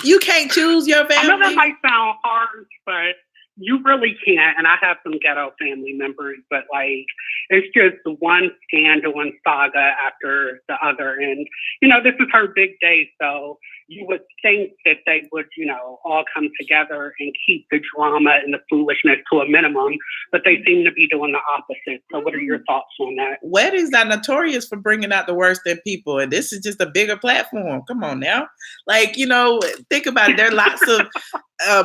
You can't choose your family. I know that might sound harsh, but you really can't. And I have some ghetto family members, but like, it's just one scandal and saga after the other. And, you know, this is her big day. So you would think that they would, you know, all come together and keep the drama and the foolishness to a minimum, but they seem to be doing the opposite. So what are your thoughts on that? Weddings are notorious for bringing out the worst in people. And this is just a bigger platform. Come on now. Like, you know, think about it. There are lots of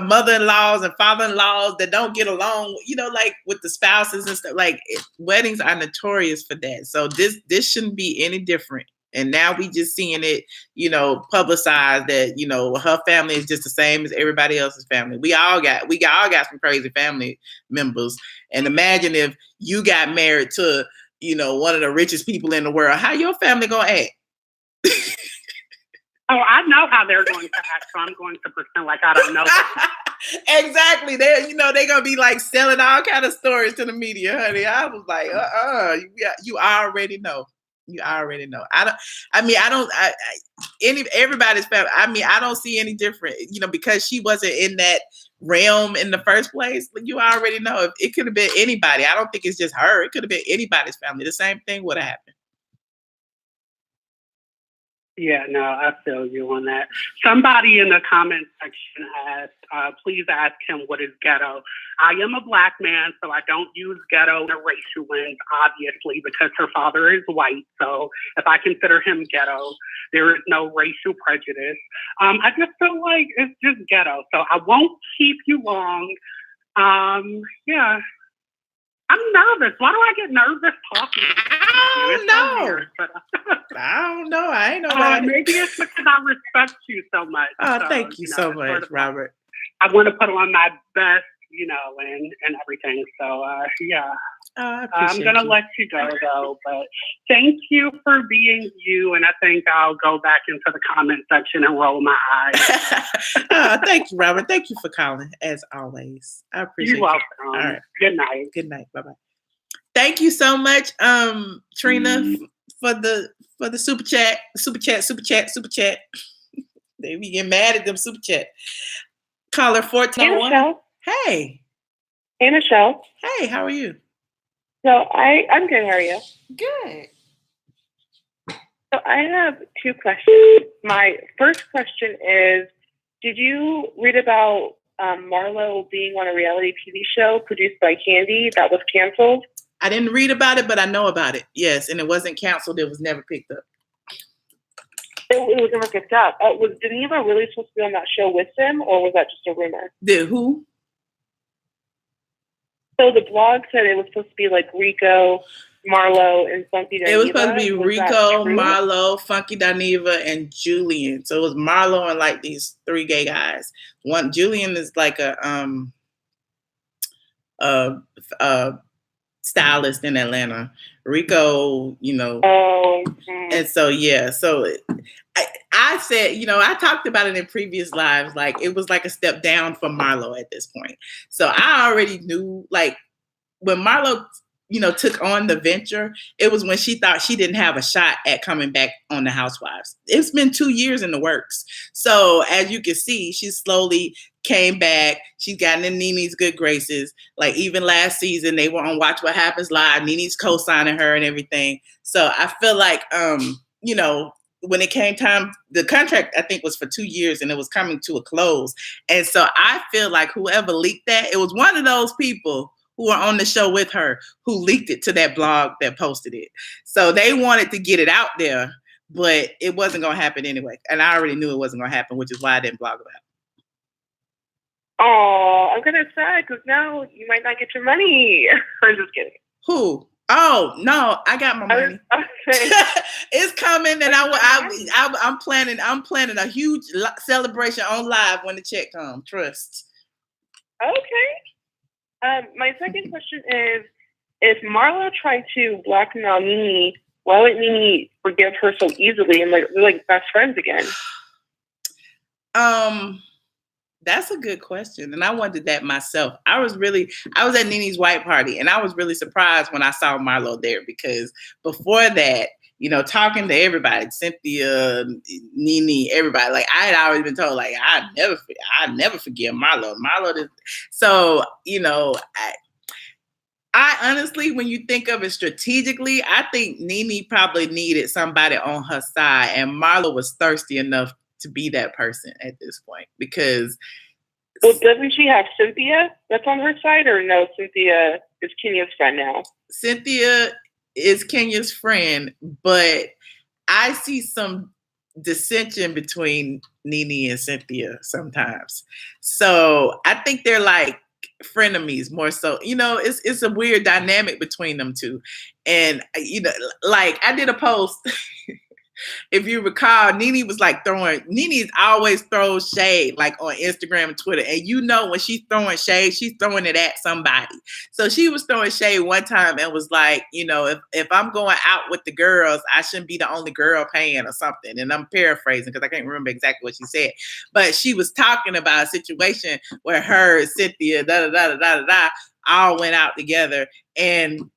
mother-in-laws and father-in-laws that don't get along, you know, like with the spouses and stuff. Like weddings are notorious for that. So this shouldn't be any different. And now we just seeing it, you know, publicized that, you know, her family is just the same as everybody else's family. We all got some crazy family members. And imagine if you got married to, you know, one of the richest people in the world. How your family gonna act? Oh, I know how they're going to act, so I'm going to pretend like I don't know that. Exactly. They're gonna be like selling all kind of stories to the media, honey. I was like, you already know. You already know. Everybody's family. I mean, I don't see any different, you know, because she wasn't in that realm in the first place. You already know. If it could have been anybody. I don't think it's just her. It could have been anybody's family. The same thing would have happened. Yeah, no, I feel you on that. Somebody in the comment section asked, please ask him what is ghetto. I am a Black man, so I don't use ghetto in a racial lens, obviously, because her father is white. So if I consider him ghetto, there is no racial prejudice. I just feel like it's just ghetto. So I won't keep you long. Yeah. I'm nervous. Why do I get nervous talking? I don't know. I ain't know. Maybe it's because I respect you so much. Oh, so, thank you so much, sort of Robert. I want to put on my best, you know, and everything. So, yeah. I'm going to let you go, though. But thank you for being you. And I think I'll go back into the comment section and roll my eyes. Thank you, Robert. Thank you for calling, as always. I appreciate it. You're welcome. All right. Good night. Good night. Bye-bye. Thank you so much, Trina, for the super chat. They be getting mad at them super chat. Caller Hey, 1401. Michelle. Hey. Hey, Michelle. Hey, how are you? So I'm good. How are you? Good. So I have two questions. My first question is, did you read about Marlo being on a reality TV show produced by Candy that was canceled? I didn't read about it, but I know about it. Yes, and it wasn't canceled. It was never picked up. It was never picked up. Was Geneva really supposed to be on that show with them, or was that just a rumor? Did who? So the blog said it was supposed to be like Rico, Marlo, and Funky Dineva. It was supposed to be Was that Rico, true? Marlo, Funky Dineva, and Julian. So it was Marlo and like these three gay guys. One Julian is like a stylist in Atlanta. Rico, you know. And so yeah, so I said, you know, I talked about it in previous lives, like it was like a step down from Marlo at this point. So I already knew, like, when Marlo, you know, took on the venture, it was when she thought she didn't have a shot at coming back on the Housewives. It's been 2 years in the works. So as you can see, she slowly came back. She's gotten in Nene's good graces. Like even last season, they were on Watch What Happens Live. Nene's co-signing her and everything. So I feel like, you know, when it came time, the contract, I think, was for 2 years and it was coming to a close. And so I feel like whoever leaked that, it was one of those people who were on the show with her who leaked it to that blog that posted it. So they wanted to get it out there, but it wasn't going to happen anyway. And I already knew it wasn't going to happen, which is why I didn't blog about it. Oh, I'm kind of sad because now you might not get your money. I'm just kidding. Who? Oh no, I got my money. It's coming, and I'm planning a huge celebration on live when the check comes. Trust. Okay. My second question is: if Marlo tried to blackmail Nene, why would Nene forgive her so easily and they're like best friends again? That's a good question. And I wondered that myself. I was at Nene's white party and I was really surprised when I saw Marlo there because before that, you know, talking to everybody, Cynthia, Nene, everybody, like I had always been told, like, I never forgive Marlo. So, you know, I honestly, when you think of it strategically, I think Nene probably needed somebody on her side and Marlo was thirsty enough to be that person at this point because. Well, doesn't she have Cynthia that's on her side, or no? Cynthia is Kenya's friend now. Cynthia is Kenya's friend, but I see some dissension between Nene and Cynthia sometimes. So I think they're like frenemies more so. You know, it's a weird dynamic between them two. And, you know, like I did a post. If you recall, Nene always throws shade like on Instagram and Twitter. And you know when she's throwing shade, she's throwing it at somebody. So she was throwing shade one time and was like, you know, if I'm going out with the girls, I shouldn't be the only girl paying or something. And I'm paraphrasing because I can't remember exactly what she said. But she was talking about a situation where her and Cynthia, all went out together. And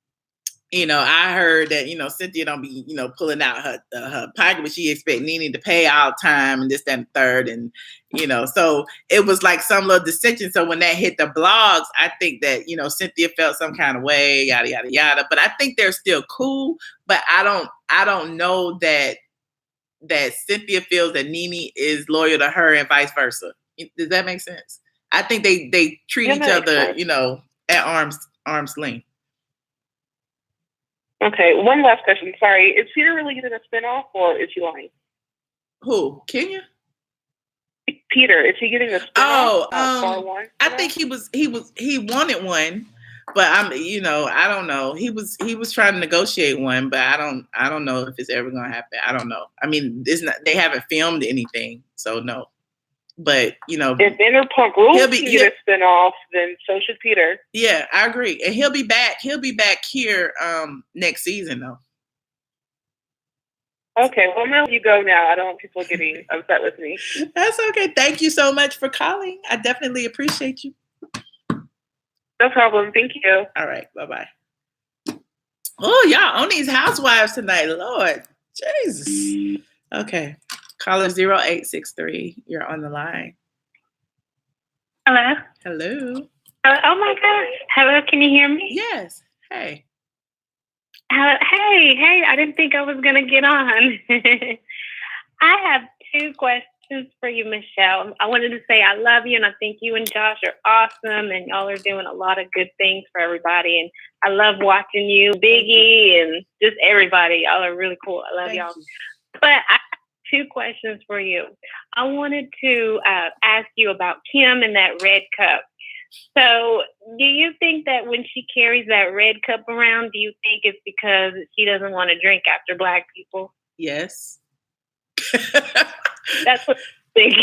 you know, I heard that, you know, Cynthia don't be, you know, pulling out her pocket, but she expect Nene to pay all the time and this, that, and third. And, you know, so it was like some little dissension. So when that hit the blogs, I think that, you know, Cynthia felt some kind of way, yada, yada, yada. But I think they're still cool. But I don't know that Cynthia feels that Nene is loyal to her and vice versa. Does that make sense? I think they treat each other, you know, at arm's length. Okay, one last question. Sorry, is Peter really getting a spinoff, or is he lying? Who? Kenya? Peter, is he getting a spinoff? I think he wanted one, but I don't know. He was trying to negotiate one, but I don't know if it's ever gonna happen. I don't know. I mean, they haven't filmed anything, so no. But you know, if Vanderpump Rules can get a spinoff, then so should Peter. Yeah, I agree, and he'll be back. He'll be back here next season, though. Okay, well, I'm gonna let you go now. I don't want people getting upset with me. That's okay. Thank you so much for calling. I definitely appreciate you. No problem. Thank you. All right. Bye-bye. Oh, y'all on these housewives tonight. Lord Jesus. Okay. Caller 0863. You're on the line. Hello. Hello. Oh my gosh. Hello, can you hear me? Yes. Hey. Hey, I didn't think I was going to get on. I have 2 questions for you, Michelle. I wanted to say I love you, and I think you and Josh are awesome, and y'all are doing a lot of good things for everybody. And I love watching you, Biggie, and just everybody. Y'all are really cool. I love Thank y'all. you. But I have 2 questions for you. I wanted to ask you about Kim and that red cup. So, do you think that when she carries that red cup around, do you think it's because she doesn't want to drink after Black people? Yes. That's what I think.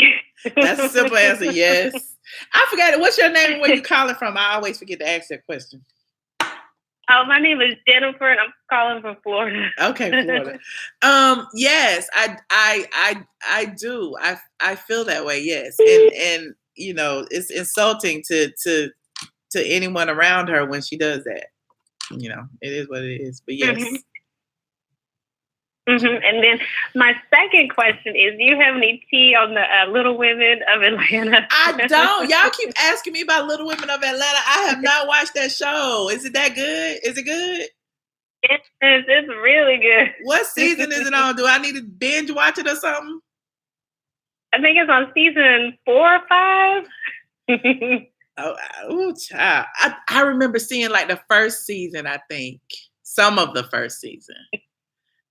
That's a simple answer. Yes. I forgot it. What's your name and where you calling from? I always forget to ask that question. Oh, my name is Jennifer, and I'm calling from Florida. Okay, Florida. Yes, I do. I feel that way. Yes, and you know, it's insulting to anyone around her when she does that. You know, it is what it is. But yes. Mm-hmm. Mm-hmm. And then my second question is, do you have any tea on the Little Women of Atlanta? I don't. Y'all keep asking me about Little Women of Atlanta. I have not watched that show. Is it that good? Is it good? It's really good. What season is it on? Do I need to binge watch it or something? I think it's on season 4 or 5. Oh, child. I remember seeing like the first season, I think. Some of the first season.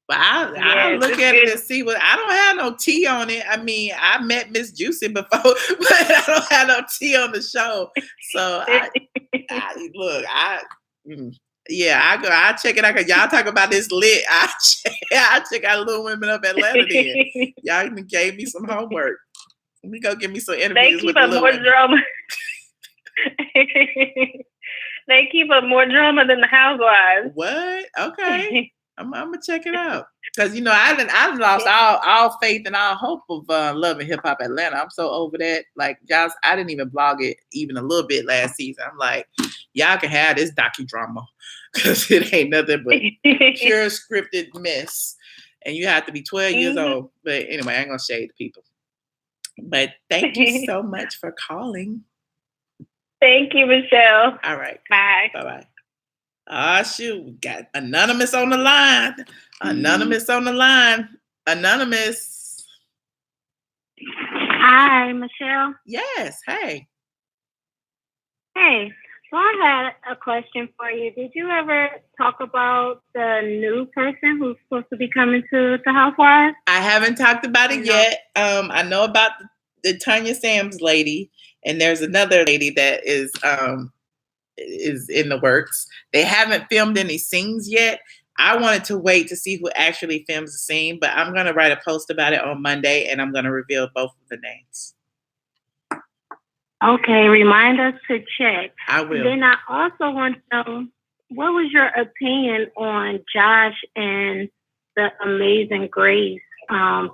But I look at it and see what I don't have no tea on it. I mean, I met Miss Juicy before, but I don't have no tea on the show. So I check it out because y'all talk about this lit. I check out Little Women of Atlanta then. Y'all even gave me some homework. Let me go give me some interviews. They keep up more drama. They keep up more drama than the Housewives. What? Okay. I'm gonna check it out because you know I lost all faith and all hope of Love and Hip Hop Atlanta. I'm so over that. Like y'all, I didn't even blog it even a little bit last season. I'm like, y'all can have this docudrama because it ain't nothing but pure scripted mess, and you have to be 12 years old. But anyway, I ain't gonna shade the people. But thank you so much for calling. Thank you, Michelle. All right. Bye. Bye. Ah, shoot. We got Anonymous on the line. Anonymous on the line. Anonymous. Hi, Michelle. Yes. Hey. Hey, so I had a question for you. Did you ever talk about the new person who's supposed to be coming to the Housewives? I haven't talked about it yet. I know about the Tanya Sams lady, and there's another lady that is in the works. They haven't filmed any scenes yet. I wanted to wait to see who actually films the scene, but I'm going to write a post about it on Monday, and I'm going to reveal both of the names. Okay, remind us to check. I will. Then I also want to know, what was your opinion on Josh and the Amazing Grace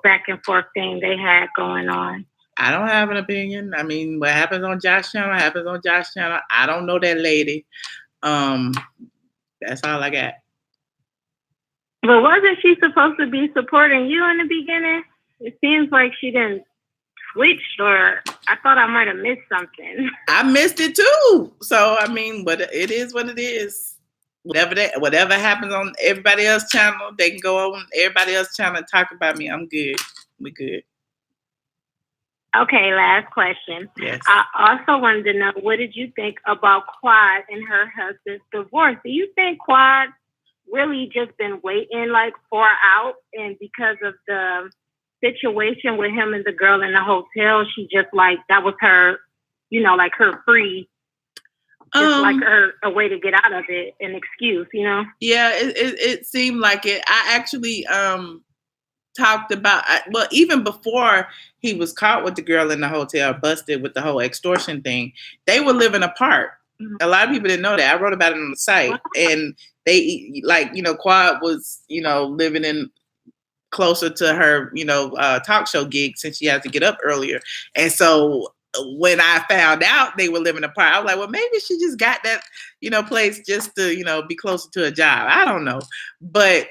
back and forth thing they had going on? I don't have an opinion. I mean, what happens on Josh Channel happens on Josh Channel. I don't know that lady. That's all I got. But wasn't she supposed to be supporting you in the beginning? It seems like she didn't switch, or I thought I might have missed something. I missed it too. So I mean, but it is what it is. Whatever happens on everybody else's channel, they can go on everybody else's channel and talk about me. I'm good. We good. Okay, last question. Yes. I also wanted to know, what did you think about Quad and her husband's divorce? Do you think Quad really just been waiting like far out, and because of the situation with him and the girl in the hotel, she just like, that was her, you know, like her free, just like her a way to get out of it, an excuse, you know? Yeah, it seemed like it. I actually talked about, well, even before he was caught with the girl in the hotel, busted with the whole extortion thing, they were living apart. A lot of people didn't know that. I wrote about it on the site. And they, like, you know, Quad was, you know, living in closer to her, you know, talk show gig since she had to get up earlier. And so when I found out they were living apart, I was like, well, maybe she just got that, you know, place just to, you know, be closer to a job. I don't know. But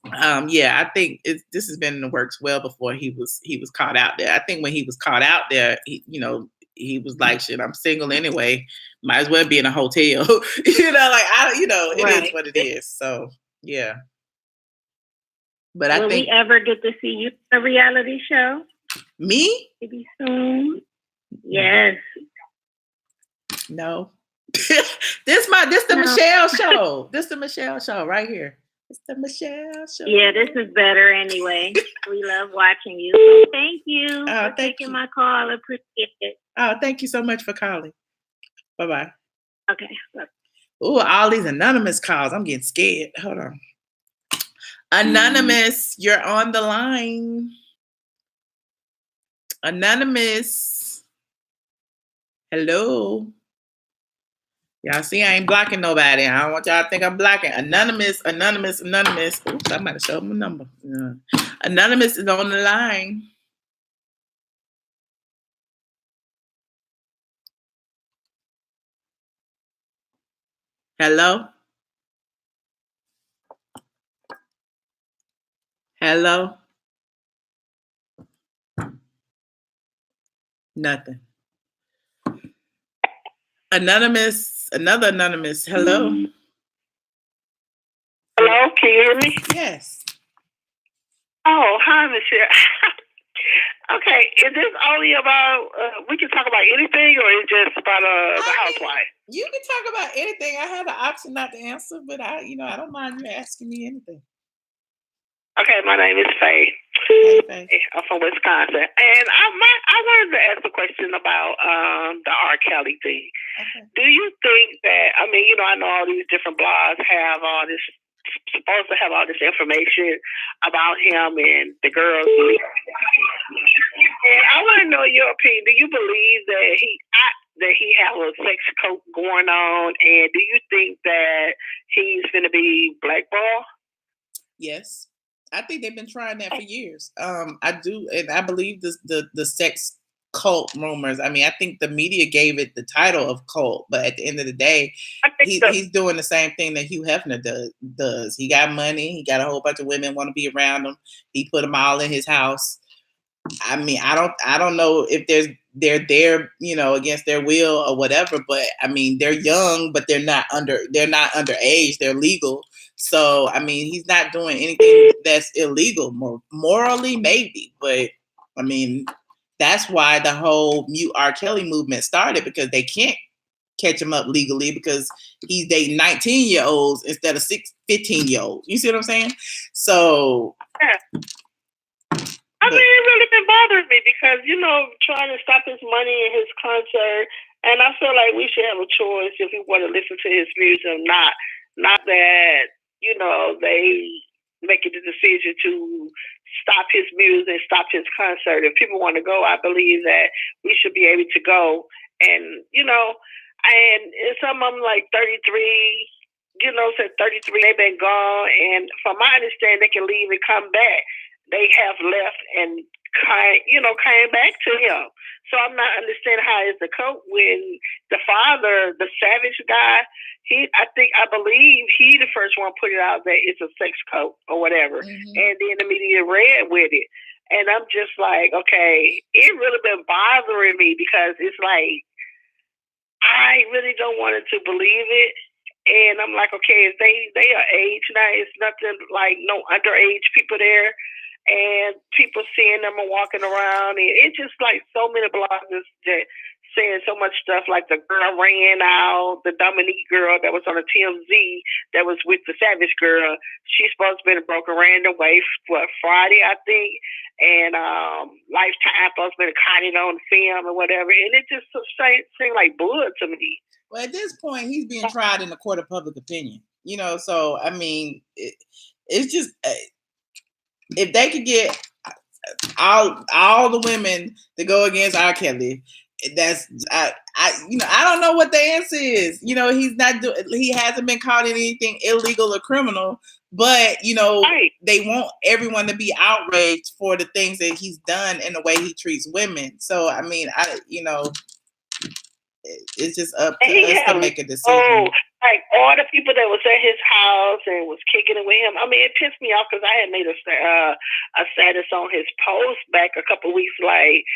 Yeah, I think this has been in the works well before he was caught out there. I think when he was caught out there, he was like, "Shit, I'm single anyway. Might as well be in a hotel." It is what it is. So yeah. But Will we ever get to see you in a reality show? Me? Maybe soon. Yes. No. This the Michelle show. This the Michelle show right here. It's the Michelle show. Yeah, this is better anyway. We love watching you. So thank you for taking my call. I appreciate it. Oh, thank you so much for calling. Bye-bye. Okay. Ooh, all these anonymous calls. I'm getting scared. Hold on. Anonymous, you're on the line. Anonymous. Hello. Y'all see, I ain't blocking nobody. I don't want y'all to think I'm blocking. Anonymous. Oops, I might have showed my number. Yeah. Anonymous is on the line. Hello? Hello? Nothing. Anonymous, another anonymous. Hello? Hello, can you hear me? Yes. Oh, hi, Michelle. Okay, is this only about, we can talk about anything, or is it just about the housewife? You can talk about anything. I had the option not to answer, but I don't mind you asking me anything. Okay, my name is Faye. Hey, Faye. I'm from Wisconsin, and I wanted to ask a question about the R. Kelly thing. Okay. Do you think that, I know all these different blogs have all this, supposed to have all this information about him and the girls. And I want to know your opinion. Do you believe that he has a sex cult going on, and do you think that he's going to be blackballed? Yes. I think they've been trying that for years. I do, and I believe the sex cult rumors. I think the media gave it the title of cult, but at the end of the day, he's doing the same thing that Hugh Hefner does. He got money. He got a whole bunch of women want to be around him. He put them all in his house. I don't know if they're there, against their will or whatever. But they're young, but they're not underage. They're legal. So he's not doing anything that's illegal. Morally, maybe, but that's why the whole Mute R. Kelly movement started, because they can't catch him up legally because he's dating 19-year-olds instead of 15-year-olds. You see what I'm saying? So. Yeah. It really been bothering me because, trying to stop his money and his concert. And I feel like we should have a choice if we want to listen to his music or not. Not that, they making the decision to stop his music, stop his concert. If people want to go, I believe that we should be able to go. And, and some of them like 33, said 33, they've been gone. And from my understanding, they can leave and come back. They have left and came back to him. So I'm not understanding how it's a cult when the father, the Savage guy, I believe he the first one put it out that it's a sex cult or whatever. Mm-hmm. And then the media ran with it. And I'm just like, okay, it really been bothering me because it's like, I really don't want to believe it. And I'm like, okay, if they are age now, it's nothing like no underage people there. And people seeing them and walking around, and it's just like so many bloggers that saying so much stuff. Like the girl ran out, the Dominique girl that was on the TMZ that was with the Savage girl. She's supposed to be broken, ran away. Friday, I think, and Lifetime supposed to be caught it on film or whatever. And it just seemed like blood to me. Well, at this point, he's being tried in the court of public opinion. So it's just. If they could get all the women to go against R. Kelly, that's I don't know what the answer is. He's not he hasn't been caught in anything illegal or criminal, but right. They want everyone to be outraged for the things that he's done and the way he treats women. So it's just up to us to make a decision. like all the people that was at his house and was kicking it with him. I mean, it pissed me off because I had made a status on his post back a couple weeks. Like,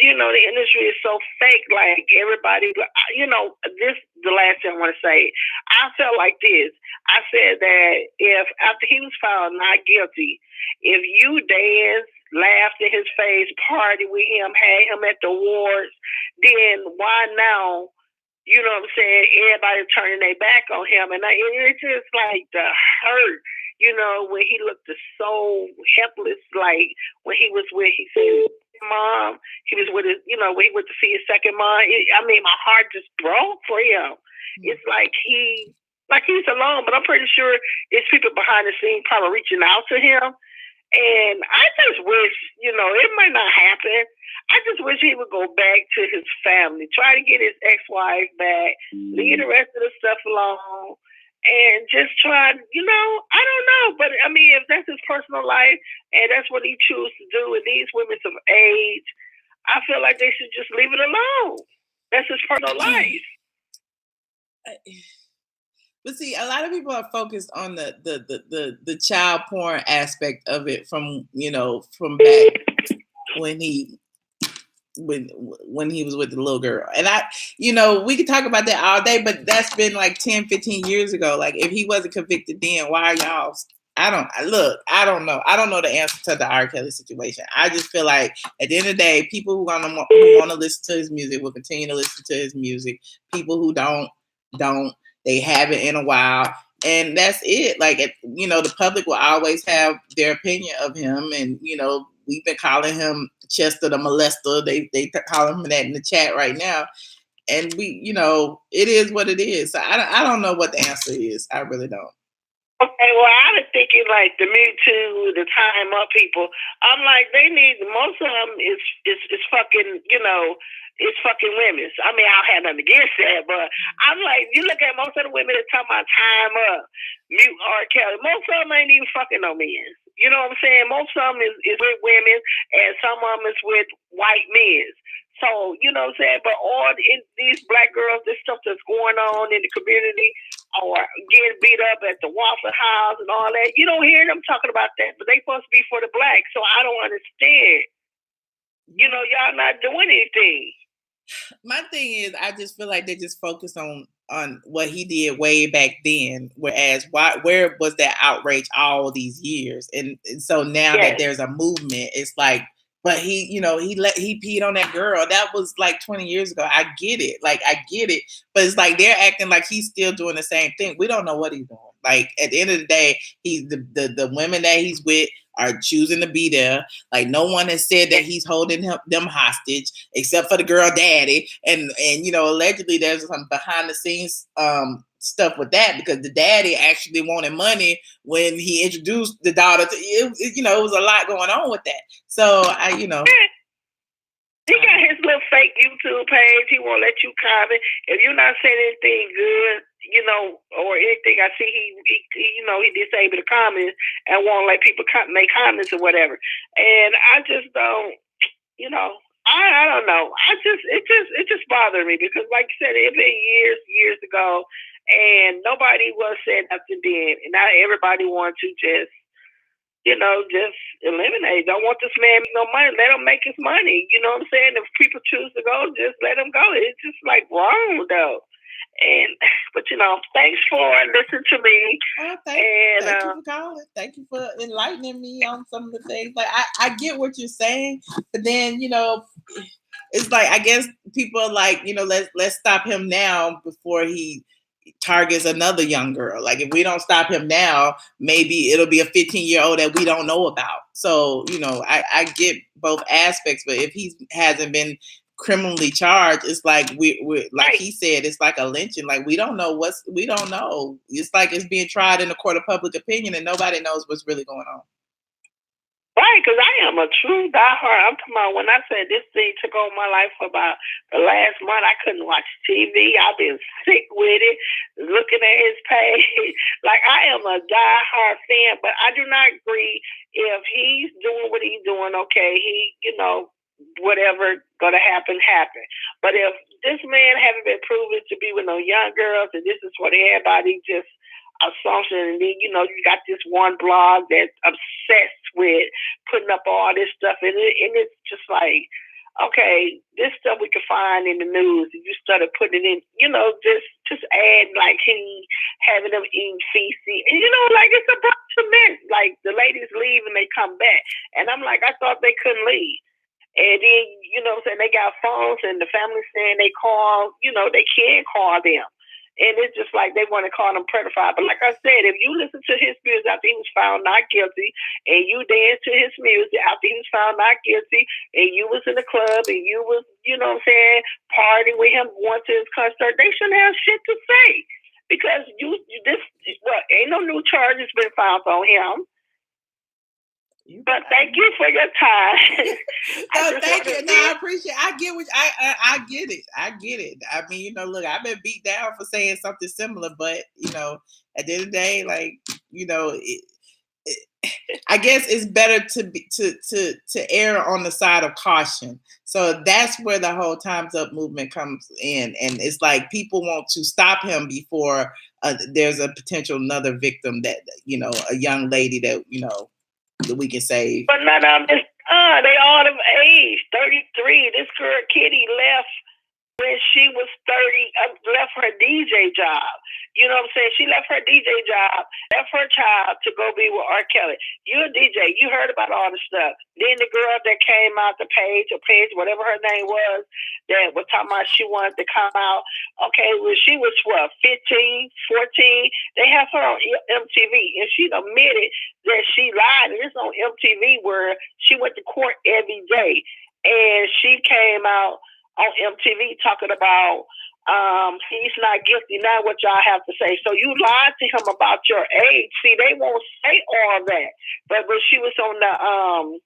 you know, the industry is so fake. Like everybody, you know, this the last thing I want to say. I felt like this. I said that if after he was found not guilty, if you danced, laughed in his face, partied with him, had him at the awards, then why now? You know what I'm saying? Everybody turning their back on him. And it's just like the hurt, you know, when he looked so helpless, like when he was with his mom, he was with his, you know, when he went to see his second mom. I mean, my heart just broke for him. It's like he's alone, but I'm pretty sure there's people behind the scenes probably reaching out to him. And I just wish, you know, it might not happen. I just wish he would go back to his family, try to get his ex-wife back, leave the rest of the stuff alone, and just try, you know, I don't know. But, I mean, if that's his personal life and that's what he chooses to do with these women of age, I feel like they should just leave it alone. That's his personal life. But see, a lot of people are focused on the child porn aspect of it from, you know, from back when he was with the little girl. And you know, we could talk about that all day, but that's been like 10, 15 years ago. Like if he wasn't convicted then, why are y'all? I don't know. I don't know the answer to the R. Kelly situation. I just feel like at the end of the day, people who want to listen to his music will continue to listen to his music. People who don't. They haven't in a while. And that's it. Like, you know, the public will always have their opinion of him. And, you know, we've been calling him Chester the molester. They call him that in the chat right now. And we, you know, it is what it is. So I don't know what the answer is. I really don't. Okay, well, I was thinking like the Me Too, the Time Up people. I'm like, they need, most of them is fucking, you know, it's fucking women. I mean, I don't have nothing against that, but I'm like, you look at most of the women that talk about Time Up, Mute R. Kelly, most of them ain't even fucking no men. You know what I'm saying? Most of them is with women, and some of them is with white men. So, you know what I'm saying? But all these black girls, this stuff that's going on in the community, or getting beat up at the Waffle House and all that, you don't hear them talking about that, but they supposed to be for the blacks. So I don't understand. You know, y'all not doing anything. My thing is, I just feel like they just focus on what he did way back then, whereas where was that outrage all these years? And so now that there's a movement, it's like, but he, you know, he peed on that girl. That was like 20 years ago. I get it. But it's like they're acting like he's still doing the same thing. We don't know what he's doing. Like at the end of the day, he's the women that he's with are choosing to be there. Like no one has said that he's holding them hostage except for the girl daddy. And you know, allegedly there's some behind the scenes stuff with that because the daddy actually wanted money when he introduced the daughter to it. You know, it was a lot going on with that. So you know. He got his little fake YouTube page. He won't let you comment. If you're not saying anything good, you know, or anything, I see he you know, he disabled the comments and won't let people make comments or whatever. And I just don't, you know, I don't know. It just bothered me because, like you said, it been years ago, and nobody was saying nothing then, and now everybody wants to just, you know, just eliminate. Don't want this man no money. Let him make his money. You know what I'm saying? If people choose to go, just let them go. It's just like wrong though. But you know, thanks for listening to me. Oh, thank you for calling. Thank you for enlightening me on some of the things. Like I get what you're saying, but then you know, it's like I guess people are like, you know, let's stop him now before he targets another young girl. Like if we don't stop him now, maybe it'll be a 15-year-old that we don't know about. So you know, I get both aspects, but if he hasn't been criminally charged, it's like we like he said, it's like a lynching. Like we don't know. It's like it's being tried in a court of public opinion and nobody knows what's really going on. Right, because I am a true diehard. I'm talking about when I said this thing took over my life for about the last month, I couldn't watch TV. I've been sick with it, looking at his page. Like, I am a diehard fan, but I do not agree if he's doing what he's doing, okay, he, you know, whatever gonna happen. But if this man haven't been proven to be with no young girls, and this is what everybody just assumption. And then, you got this one blog that's obsessed with putting up all this stuff, and it's just like, okay, this stuff we can find in the news, and you started putting it in, just add like he having them eating feces, and like it's a bunch of men. Like the ladies leave and they come back, and I'm like, I thought they couldn't leave. And then, they got phones, and the family saying they call, they can call them. And it's just like they want to call them pedophile. But like I said, if you listen to his music after he was found not guilty, and you dance to his music after he was found not guilty, and you was in the club, and you was, partying with him, going to his concert, they shouldn't have shit to say. Because ain't no new charges been filed on him. But thank you for your time. Thank you. No, I appreciate. I get what I get it. I get it. I mean, look, I've been beat down for saying something similar, but at the end of the day, like, I guess it's better to err on the side of caution. So that's where the whole Time's Up movement comes in, and it's like people want to stop him before there's a potential another victim that a young lady that that we can save. But none of them, they all of age, 33. This girl Kitty left when she was 30, left her DJ job. You know what I'm saying? She left her DJ job, left her child to go be with R. Kelly. You're a DJ. You heard about all the stuff. Then the girl that came out, the Paige, whatever her name was, that was talking about she wanted to come out. Okay, well, she was, 15, 14? They have her on MTV, and she admitted that she lied. And it's on MTV where she went to court every day. And she came out on MTV talking about he's not guilty. Now what y'all have to say? So you lied to him about your age. See, they won't say all that. But when she was on the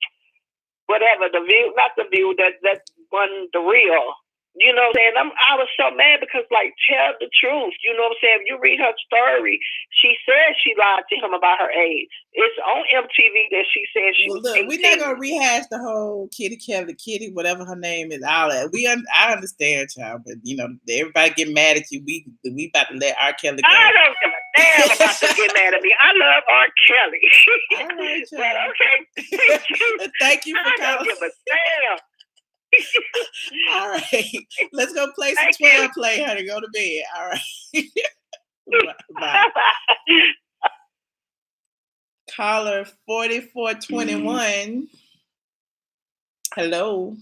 whatever, the View, not the View, that one, the Real. You know what I'm saying? I was so mad because, like, tell the truth. You know what I'm saying? If you read her story, she said she lied to him about her age. It's on MTV that she said she was 18. We're not going to rehash the whole Kitty, whatever her name is. I understand, child, but, everybody get mad at you. We about to let R. Kelly go. I don't give a damn about to get mad at me. I love R. Kelly. All right, child. Okay. Thank you for calling. I don't give a damn. All right, let's go play some 12 play, honey. Go to bed. All right. Bye. Caller 4421. Hello.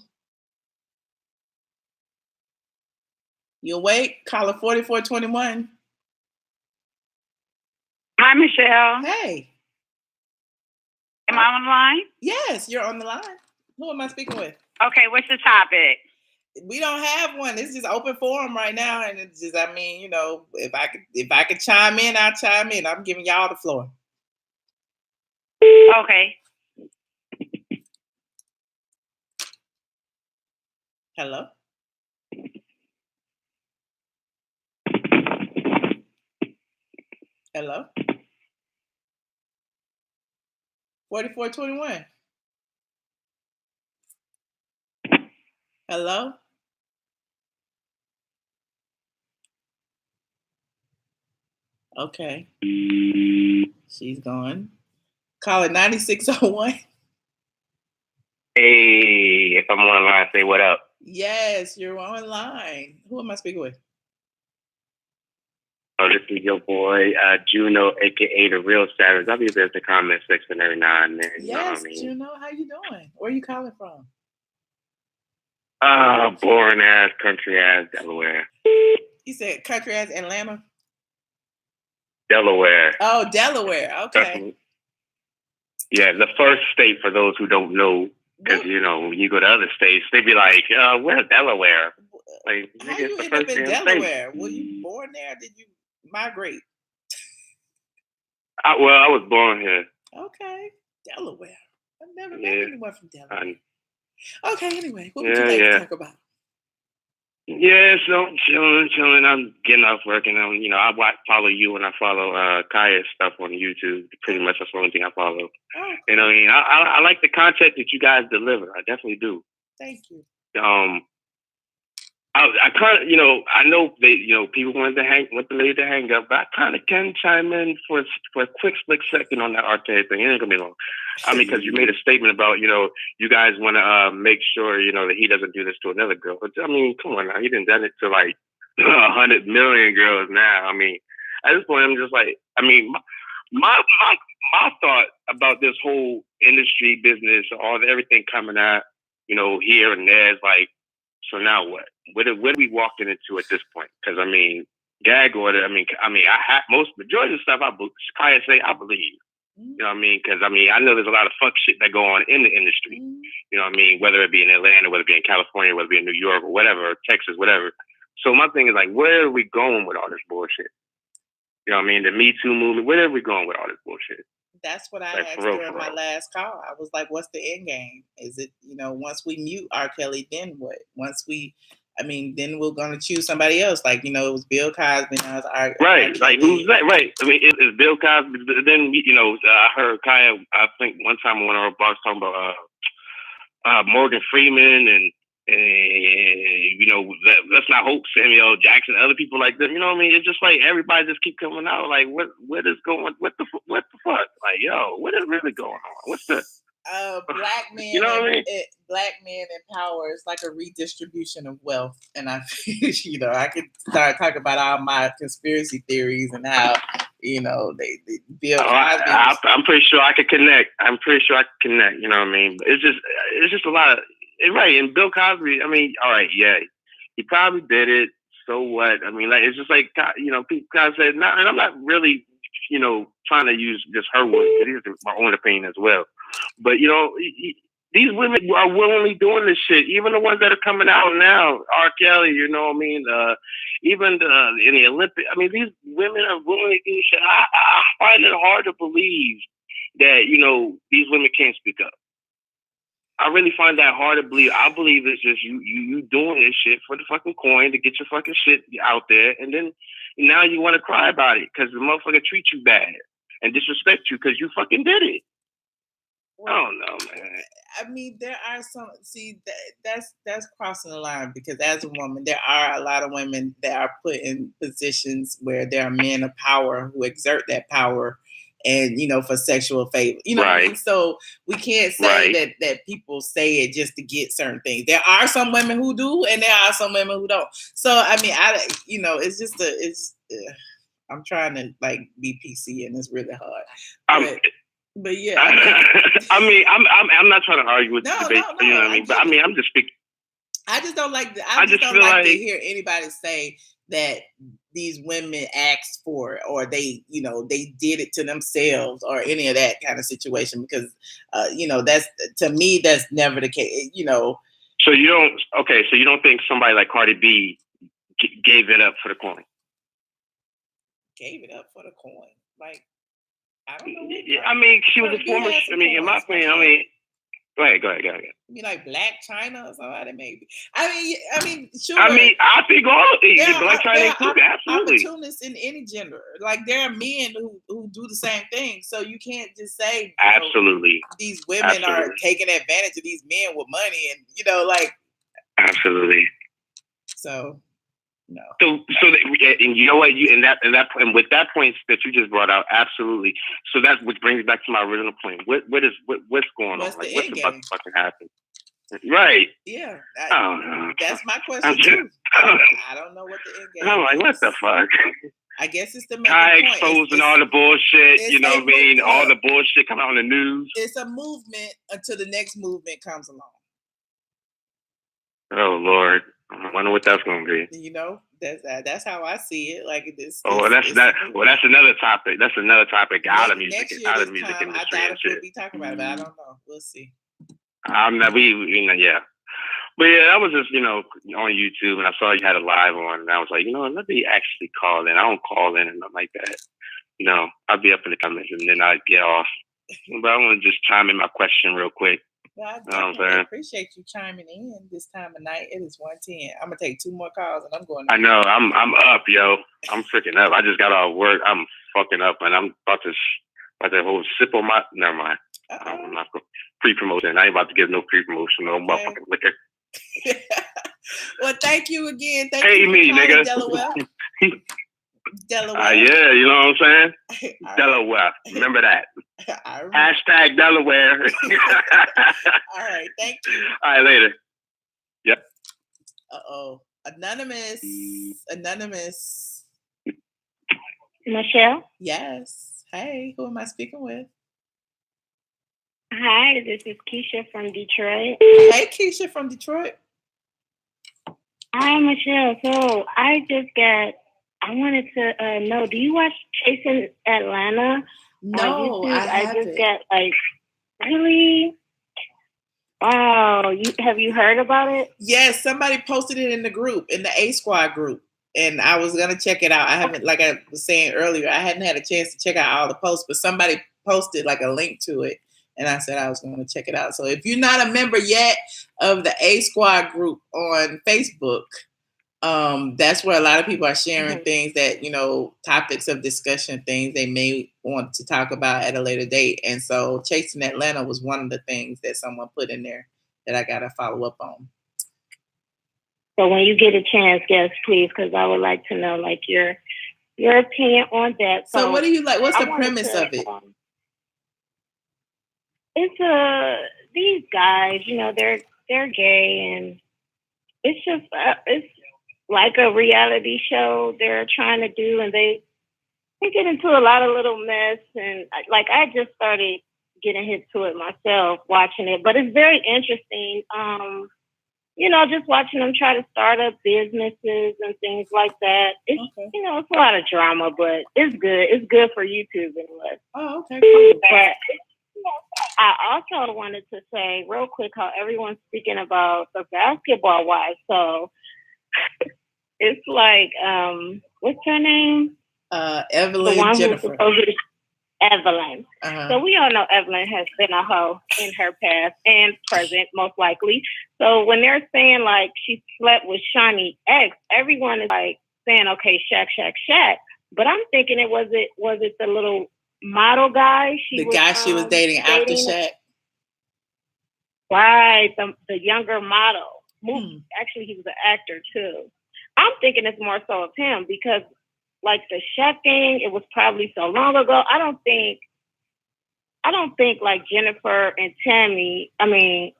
You awake? Caller 4421. Hi, Michelle. Hey. Am I on the line? Yes, you're on the line. Who am I speaking with? Okay, what's the topic? We don't have one. It's just open forum right now, and it's just, I mean, if I could chime in, I'll chime in. I'm giving y'all the floor. Okay. Hello. Hello. 4421. Hello? Okay. She's gone. Call it 9601. Hey, if I'm online, say what up. Yes, you're online. Who am I speaking with? Oh, this is your boy, Juno, a.k.a. The Real Savage. I'll be there in the comment section every now and then. Yes, you know what I mean? Juno, how you doing? Where are you calling from? Boring ass, country ass Delaware. You said country ass Atlanta? Delaware. Oh, Delaware. Okay. Yeah, the first state for those who don't know, because when you go to other states, they be like, "Where's Delaware?" Like, how you end up in Delaware? Were you born there? Or did you migrate? I was born here. Okay, Delaware. I've never met anyone from Delaware. Okay, anyway, what would you like to talk about? Yeah, so chilling. I'm getting off work, and I follow you and I follow Kaya's stuff on YouTube. Pretty much that's the only thing I follow. Oh. You know what I mean? I like the content that you guys deliver. I definitely do. Thank you. I kind of, I know they, people want the lady to hang up, but I kind of can chime in for a quick split second on that arcade thing. It ain't gonna be long. I mean, because you made a statement about, you guys want to make sure, that he doesn't do this to another girl. But I mean, come on now, he done done it to like 100 million girls now. I mean, at this point, I'm just like, I mean, my thought about this whole industry business, everything coming out, here and there is like, so now what? What are we walking into at this point? Because I mean, gag order. I mean, majority of the stuff Kaya say I believe. You know what I mean? Because I mean, I know there's a lot of fuck shit that go on in the industry. You know what I mean? Whether it be in Atlanta, whether it be in California, whether it be in New York or whatever, or Texas, whatever. So my thing is like, where are we going with all this bullshit? You know what I mean? The Me Too movement. Where are we going with all this bullshit? That's what I asked during my last call. I was like, what's the end game? Is it, once we mute R. Kelly, then what? Then we're going to choose somebody else. Like, it was Bill Cosby. Now it's R. Right. Like, who's that? Right. I mean, it's Bill Cosby. Then, I heard Kaya, I think one time on one of our blogs talking about Morgan Freeman and let's not hope Samuel Jackson, other people like them. You know what I mean? It's just like everybody just keep coming out. Like, what is going? What the fuck? Like, yo, what is really going on? What's the black men? You know what I mean? Black men in power is like a redistribution of wealth, and I I could start talking about all my conspiracy theories and how they build. I'm pretty sure I could connect. You know what I mean? But it's just a lot of. Right, and Bill Cosby, I mean, all right, yeah, he probably did it. So what? I mean, like, it's just like, people kind of say, and I'm not really, trying to use just her words. It is my own opinion as well. But, these women are willingly doing this shit. Even the ones that are coming out now, R. Kelly, you know what I mean? Even in the Olympics, I mean, these women are willingly doing shit. I find it hard to believe that, these women can't speak up. I really find that hard to believe. I believe it's just you doing this shit for the fucking coin to get your fucking shit out there, and then now you want to cry about it because the motherfucker treat you bad and disrespect you because you fucking did it. Well, I don't know, man. I mean, there are some. See, that's crossing the line because as a woman, there are a lot of women that are put in positions where there are men of power who exert that power. And for sexual favor, right. I mean? So we can't say that people say it just to get certain things. There are some women who do, and there are some women who don't. So I mean, it's just I'm trying to like be PC, and it's really hard. But yeah, I mean, I'm not trying to argue with the debate. No, you know what I mean? But I mean, I'm just speaking. I just don't like. I just don't like to hear anybody say that these women asked for it or they did it to themselves or any of that kind of situation because that's, to me, that's never the case. So you don't think somebody like Cardi B gave it up for the coin? Gave it up for the coin? Like, I don't know. I mean, she was a former. I mean, in my opinion, Go ahead. You mean like Black China or somebody maybe? I mean, sure. I mean, I think all of these Black China included, absolutely. Opportunists in any gender. Like there are men who do the same thing. So you can't just say absolutely these women are taking advantage of these men with money and like absolutely. So no. So and you know what? And with that point that you just brought out, absolutely. So that's which brings back to my original point. What's going on? Like, what's about to fucking happen? Right. Yeah. I don't know. That's my question too. I don't know what the end game. I'm like, what the fuck? I guess it's the exposing all the bullshit. You know what I mean? All the bullshit coming out on the news. It's a movement until the next movement comes along. Oh Lord. I wonder what that's going to be. That's how I see it. Like this. Well, that's another topic. That's another topic out of music. Out of music industry. I doubt if we'll be talking about it, but I don't know. We'll see. I'm not. Yeah. But yeah, that was just on YouTube, and I saw you had a live on, and I was like, let me actually call in. I don't call in and nothing like that. I'll be up in the comments, and then I'd get off. But I want to just chime in my question real quick. Well, I appreciate you chiming in this time of night. It is 1:10. I'm gonna take 2 more calls and I'm going. I know. I'm up, yo. I'm freaking up. I just got off work. I'm fucking up, and I'm about to hold sip on my. Never mind. I'm not pre-promotion. I ain't about to give no pre-promotion, no motherfucking liquor. Well, thank you again. Thank Pay you for me, calling, nigga. Delaware. Delaware. Yeah, you know what I'm saying? All Delaware. Remember that. right. I remember. Hashtag Delaware. All right. Thank you. All right, later. Yep. Uh-oh. Anonymous. Michelle? Yes. Hey, who am I speaking with? Hi, this is Keisha from Detroit. Hey, Keisha from Detroit. Hi, Michelle. So I wanted to know, do you watch Chasing Atlanta No, on YouTube? I haven't. just got really? Wow. Have you heard about it? Yes, somebody posted it in the group, in the A Squad group. And I was gonna check it out. I haven't, like I was saying earlier, I hadn't had a chance to check out all the posts, but somebody posted like a link to it, and I said I was gonna check it out. So if you're not a member yet of the A Squad group on Facebook, that's where a lot of people are sharing things that, topics of discussion, things they may want to talk about at a later date. And so Chasing Atlanta was one of the things that someone put in there that I gotta follow up on. So when you get a chance, yes, please, because I would like to know your opinion on that. So what do you like? What's the premise of it? It's these guys, they're gay, and it's just it's like a reality show they're trying to do, and they get into a lot of little mess, and I just started getting hit to it myself watching it, but it's very interesting. Just watching them try to start up businesses and things like that. It's it's a lot of drama, but it's good. It's good for YouTube anyway. Oh, okay, cool. But I also wanted to say real quick how everyone's speaking about the basketball wives. So it's like, what's her name? Evelyn the one Jennifer. Who's supposed to be Evelyn. Uh-huh. So we all know Evelyn has been a hoe in her past and present, most likely. So when they're saying she slept with Shawnee X, everyone is saying, okay, Shaq. But I'm thinking was it the little model guy? The guy she was dating after Shaq? Right, the younger model. Actually, he was an actor too. I'm thinking it's more so of him because the Shaq thing, it was probably so long ago. I don't think Jennifer and Tammy, I think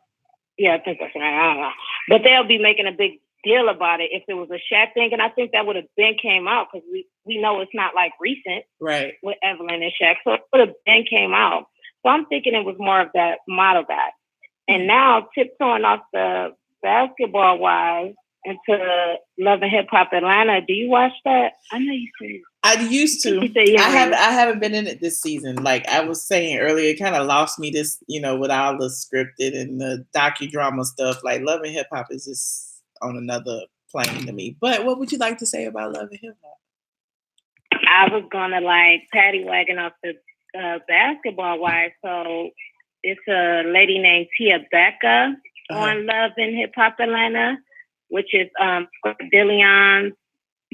that's right. I don't know. But they'll be making a big deal about it if it was a Shaq thing. And I think that would have been came out because we know it's not recent. Right. With Evelyn and Shaq. So it would have been came out. So I'm thinking it was more of that model guy. And now tiptoeing off the basketball wives into Love and Hip Hop Atlanta. Do you watch that? I know you said. I used to. I haven't been in it this season. Like I was saying earlier, it kind of lost me this, with all the scripted and the docudrama stuff. Like Love and Hip Hop is just on another plane to me. But what would you like to say about Love and Hip Hop? I was gonna patty wagon off the basketball wife. So it's a lady named Tia Becca on Love and Hip Hop Atlanta, which is ATLien's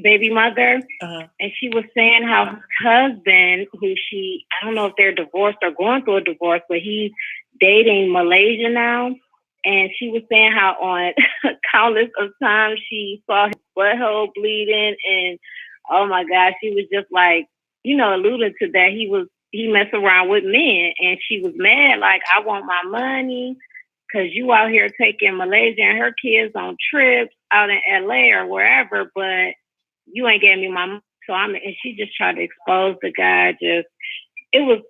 baby mother. And she was saying how her husband, who I don't know if they're divorced or going through a divorce, but he's dating Malaysia now. And she was saying how on countless of times she saw his butthole bleeding, and oh my gosh, she was just alluding to that he messed around with men, and she was mad, I want my money. Because you out here taking Malaysia and her kids on trips out in LA or wherever, but you ain't giving me my money. So and she just tried to expose the guy. It was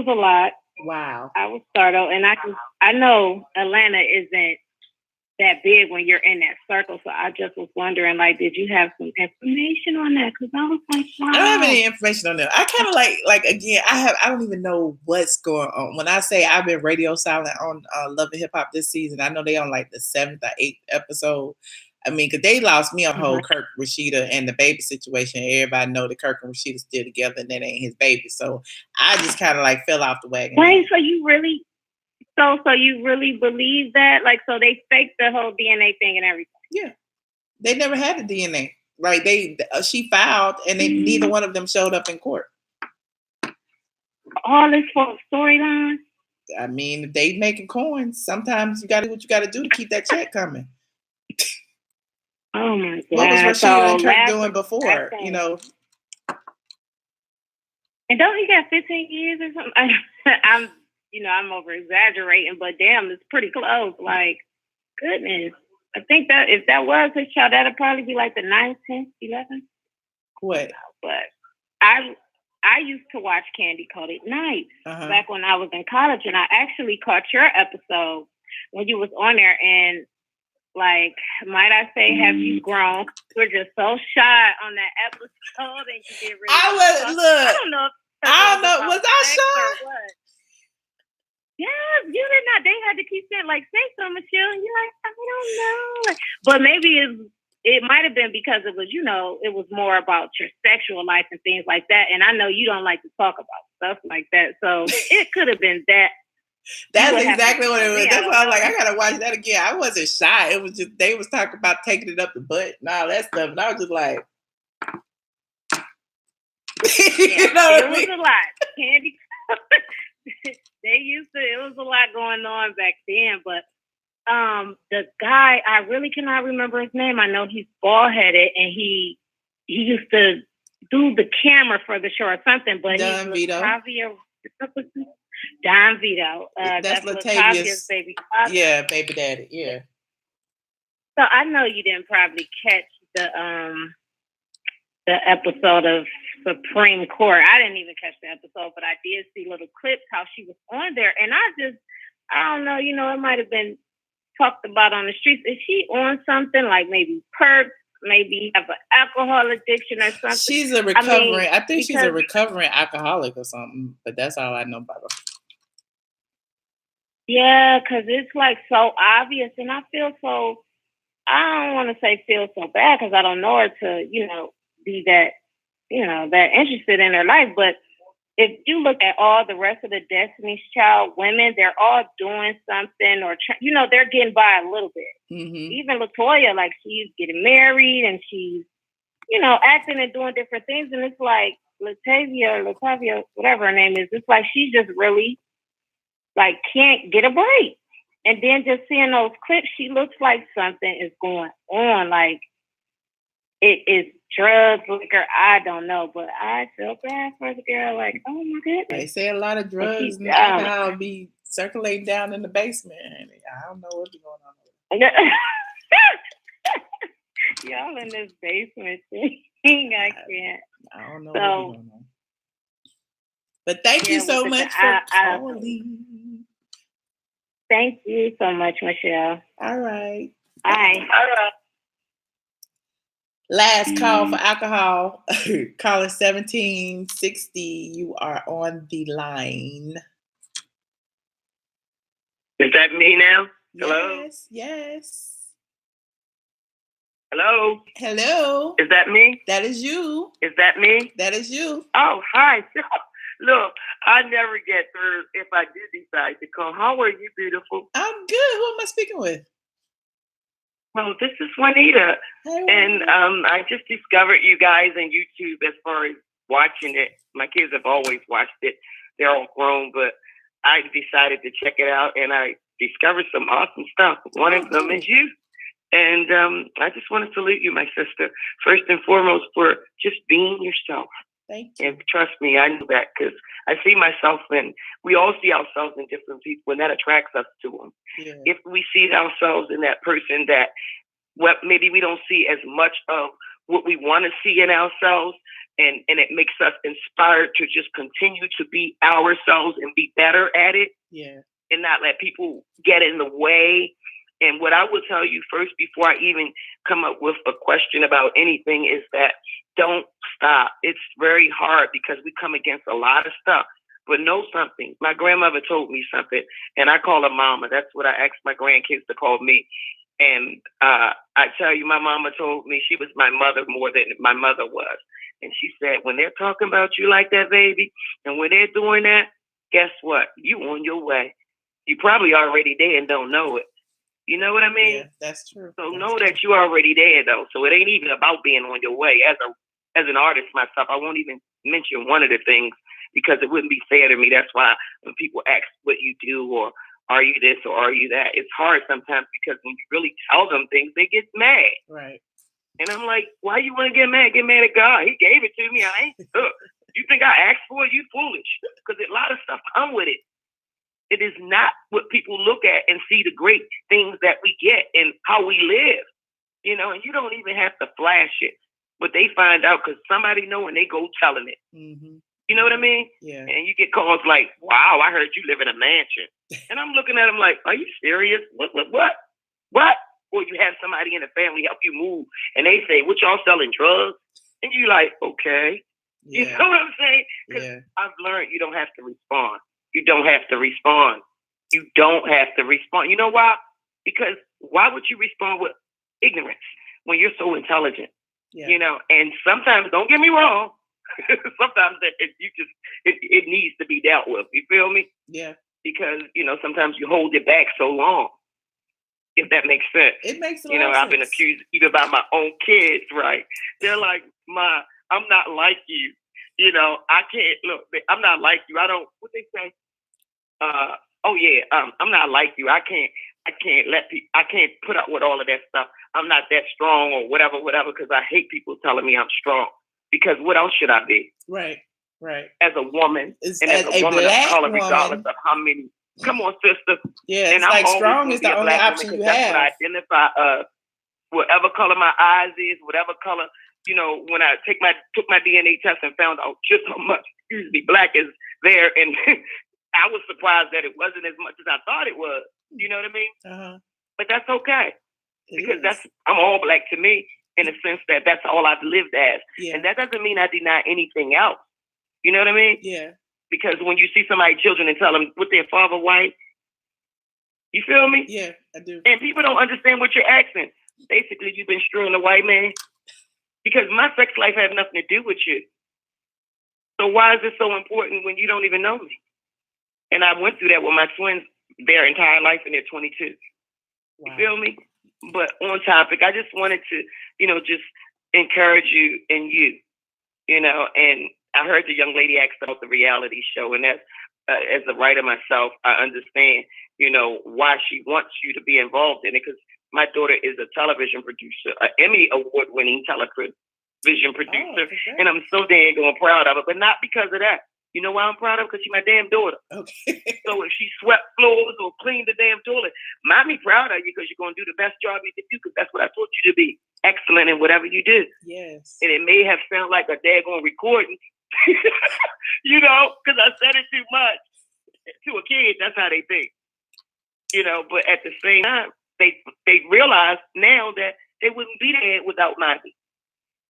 a lot. Wow. I was startled, and I know Atlanta isn't that big when you're in that circle. So I just was wondering, did you have some information on that? Because I was wow. I don't have any information on that. I kind of again, I don't even know what's going on. When I say I've been radio silent on Love and Hip Hop this season, I know they on the 7th or 8th episode. Because they lost me on whole Kirk, Rashida, and the baby situation. Everybody know that Kirk and Rashida still together, and that ain't his baby. So I just kind of fell off the wagon. Wait, so you really believe that? So they faked the whole DNA thing and everything? Yeah, they never had the DNA. She filed, and neither one of them showed up in court. All this for a storyline. If they making coins, sometimes you got to do what you got to do to keep that check coming. Oh my God. What was Rashida and Kirk doing before? thing. You know. And don't he got 15 years or something? I'm over exaggerating, but damn, it's pretty close. Like, goodness. I think that if that was his child, that'd probably be like the 9th, 10th, 11th. What? But I used to watch Candy Coated Nights back when I was in college, and I actually caught your episode when you was on there. And like, might I say, have you grown? We're just so shy on that episode, and you did really. I don't know. Was I shy? Yeah, you did not. They had to keep saying, like, say something, Michelle. And you're like, I don't know. But maybe it might have been because it was, it was more about your sexual life and things like that. And I know you don't like to talk about stuff like that. So it could have been that. That's exactly what it was. That's why I was like, I gotta watch that again. I wasn't shy. It was just they was talking about taking it up the butt and all that stuff. And I was just like, you know what I mean? It was a lot. Candy. It was a lot going on back then, but the guy, I really cannot remember his name. I know he's bald-headed, and he used to do the camera for the show or something, but Don Vito. Don Vito. That's Latavia's baby. Yeah, baby daddy, yeah. So I know you didn't probably catch the episode of Supreme Court. I didn't even catch the episode, but I did see little clips how she was on there. And I don't know, it might have been talked about on the streets. Is she on something like maybe perks, maybe have an alcohol addiction or something? She's a recovering, I think she's a recovering alcoholic or something, but that's all I know about her. Yeah, because it's like so obvious. And I feel so, I don't want to say feel so bad because I don't know her to, be that, that interested in her life. But if you look at all the rest of the Destiny's Child women, they're all doing something or, they're getting by a little bit. Mm-hmm. Even LaToya, like she's getting married and she's, acting and doing different things. And it's like Latavia, whatever her name is, it's like she just really like can't get a break. And then just seeing those clips, she looks like something is going on. Like it is drugs, liquor, I don't know, but I feel bad for the girl. Like, oh my goodness. They say a lot of drugs and alcohol be circulating down in the basement. I don't know what's going on. Y'all in this basement thing. I can't. I don't know what's going on. But thank you so much for calling. Thank you so much, Michelle. All right. Bye. All right. Last call for alcohol. Call it 1760. You are on the line. Is that me now? Hello? Yes. Hello? Hello? Is that me? That is you. Is that me? That is you. Oh, hi. Look, I never get through if I do decide to call. How are you, beautiful? I'm good. Who am I speaking with? Well, this is Juanita. Hey, and I just discovered you guys on YouTube as far as watching it. My kids have always watched it. They're all grown, but I decided to check it out, and I discovered some awesome stuff. One of them is you. And I just want to salute you, my sister, first and foremost, for just being yourself. Thank you. And trust me, I know that because I see myself in, we all see ourselves in different people, and that attracts us to them. Yeah. If we see ourselves in that person that maybe we don't see as much of what we want to see in ourselves, and it makes us inspired to just continue to be ourselves and be better at it. Yeah. And not let people get in the way. And what I will tell you first, before I even come up with a question about anything, is that don't stop. It's very hard because we come against a lot of stuff. But know something. My grandmother told me something, and I call her mama. That's what I asked my grandkids to call me. And I tell you, my mama told me she was my mother more than my mother was. And she said, when they're talking about you like that, baby, and when they're doing that, guess what? You on your way. You probably already there and don't know it. You know what I mean? Yeah, that's true. So know that you're already there, though. So it ain't even about being on your way. As an artist myself, I won't even mention one of the things because it wouldn't be fair to me. That's why when people ask what you do or are you this or are you that, it's hard sometimes because when you really tell them things, they get mad. Right. And I'm like, why you want to get mad? Get mad at God. He gave it to me. I ain't. Look, you think I asked for it? You foolish. Because a lot of stuff come with it. It is not what people look at and see the great things that we get and how we live. You know, and you don't even have to flash it. But they find out because somebody know and they go telling it. Mm-hmm. You know what I mean? Yeah. And you get calls like, wow, I heard you live in a mansion. And I'm looking at them like, are you serious? What? Or you have somebody in the family help you move and they say, what y'all selling drugs? And you like, okay. Yeah. You know what I'm saying? Because I've learned you don't have to respond. You don't have to respond. You don't have to respond. You know why? Because why would you respond with ignorance when you're so intelligent? Yeah. You know, and sometimes, don't get me wrong, sometimes it needs to be dealt with. You feel me? Yeah. Because, you know, sometimes you hold it back so long. If that makes sense. It makes a lot of sense. I've been accused even by my own kids, right? They're like, Ma, I'm not like you. You know, I can't, look, I'm not like you. I don't, what they say? I'm not like you. I can't put up with all of that stuff. I'm not that strong or whatever, because I hate people telling me I'm strong. Because what else should I be? Right. As a woman, as a woman of color, regardless of how many. Come on, sister. Yeah, and it's like strong is the only option you have. That's what I identify whatever color my eyes is, whatever color, you know, when I took my DNA test and found out just how much, black is there. And I was surprised that it wasn't as much as I thought it was. You know what I mean? Uh-huh. But that's okay. Because I'm all black to me in the sense that that's all I've lived as. Yeah. And that doesn't mean I deny anything else. You know what I mean? Yeah. Because when you see somebody's children and tell them with their father white, you feel me? Yeah, I do. And people don't understand what you're asking. Basically, you've been screwing a white man because my sex life had nothing to do with you. So why is it so important when you don't even know me? And I went through that with my twins their entire life and they're 22. Wow. You feel me? But on topic, I just wanted to, you know, just encourage you and you know, and I heard the young lady ask about the reality show, and that's, as a writer myself, I understand, you know, why she wants you to be involved in it, because my daughter is a television producer, an Emmy award-winning television producer, and I'm so dang proud of her, but not because of that. You know why I'm proud of her? Because she's my damn daughter. Okay. So if she swept floors or cleaned the damn toilet, mommy proud of you because you're going to do the best job you can do, because that's what I taught you to be. Excellent in whatever you do. Yes. And it may have sounded like a daggone recording, you know, because I said it too much. To a kid, that's how they think. You know, but at the same time, they realize now that they wouldn't be there without mommy.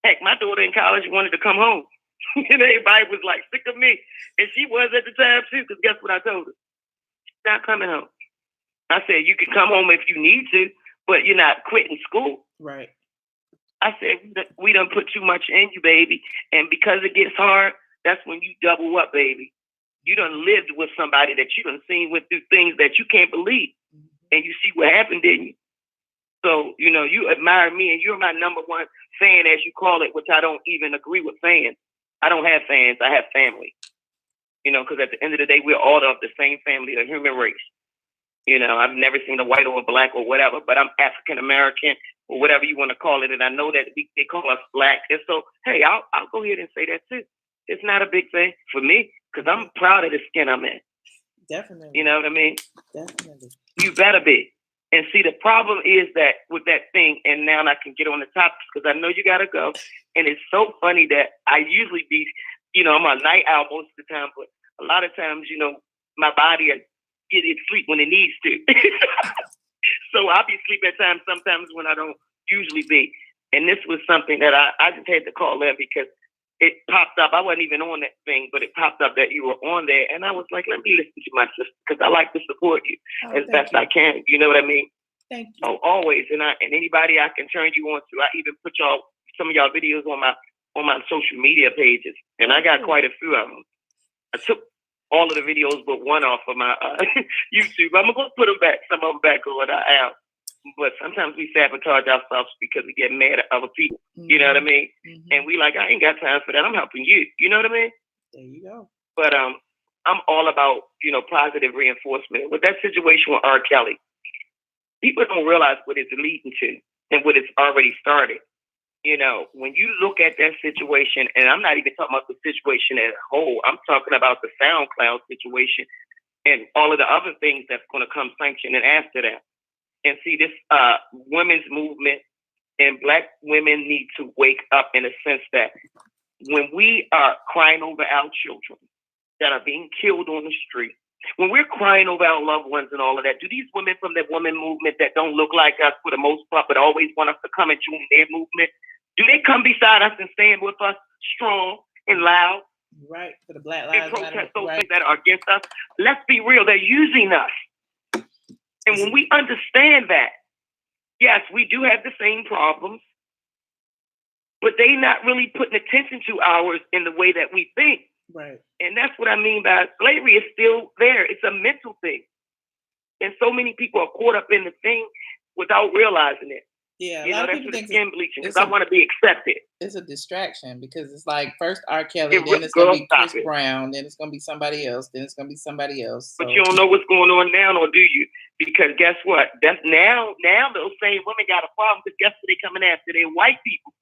Heck, my daughter in college wanted to come home. And everybody was like sick of me. And she was at the time too, because guess what I told her? She's not coming home. I said, you can come home if you need to, but you're not quitting school. Right. I said, we done put too much in you, baby. And because it gets hard, that's when you double up, baby. You done lived with somebody that you done seen went through things that you can't believe. And you see what happened, didn't you? So, you know, you admire me and you're my number one fan, as you call it, which I don't even agree with fans. I don't have fans. I have family. You know, because at the end of the day, we're all of the same family, the human race. You know, I've never seen a white or a black or whatever, but I'm African-American or whatever you want to call it. And I know that they call us black. And so, hey, I'll go ahead and say that too. It's not a big thing for me because I'm proud of the skin I'm in. Definitely. You know what I mean? Definitely. You better be. And see, the problem is that with that thing, and now I can get on the topics because I know you got to go. And it's so funny that I usually be, you know, I'm a night owl most of the time, but a lot of times, you know, my body get it sleep when it needs to. So I'll be asleep at times sometimes when I don't usually be. And this was something that I just had to call in because it popped up. I wasn't even on that thing, but it popped up that you were on there. And I was like, let me listen to my sister because I like to support you as best I can. You know what I mean? Thank you. Oh, always. And anybody I can turn you on to. I even put some of y'all videos on my social media pages. And I got quite a few of them. I took all of the videos but one off of my YouTube. I'm going to put them back, some of them back on our app. But sometimes we sabotage ourselves because we get mad at other people. Mm-hmm. You know what I mean? Mm-hmm. And we like, I ain't got time for that. I'm helping you. You know what I mean? There you go. But I'm all about, you know, positive reinforcement. With that situation with R. Kelly, people don't realize what it's leading to and what it's already started. You know, when you look at that situation, and I'm not even talking about the situation as a whole, I'm talking about the SoundCloud situation and all of the other things that's going to come sanctioning after that. And see, this women's movement and Black women need to wake up in a sense that when we are crying over our children that are being killed on the street, when we're crying over our loved ones and all of that, do these women from the women movement that don't look like us for the most part, but always want us to come and join their movement, do they come beside us and stand with us strong and loud? Right, for the Black And Lives Matter. protest those Right. things that are against us? Let's be real, they're using us. And when we understand that, yes, we do have the same problems, but they not really putting attention to ours in the way that we think. Right. And that's what I mean by slavery is still there. It's a mental thing. And so many people are caught up in the thing without realizing it. Yeah, You a know, lot of that's people what think skin bleaching, because it's I want to be accepted. it's a distraction because it's like first R. Kelly, It then re- it's gonna girl, be stop Chris it. Brown, then it's gonna be somebody else, then it's gonna be somebody else. But So you don't know what's going on now, or do you? Because guess what? That's now those same women got a problem because guess what they coming after? They're white people.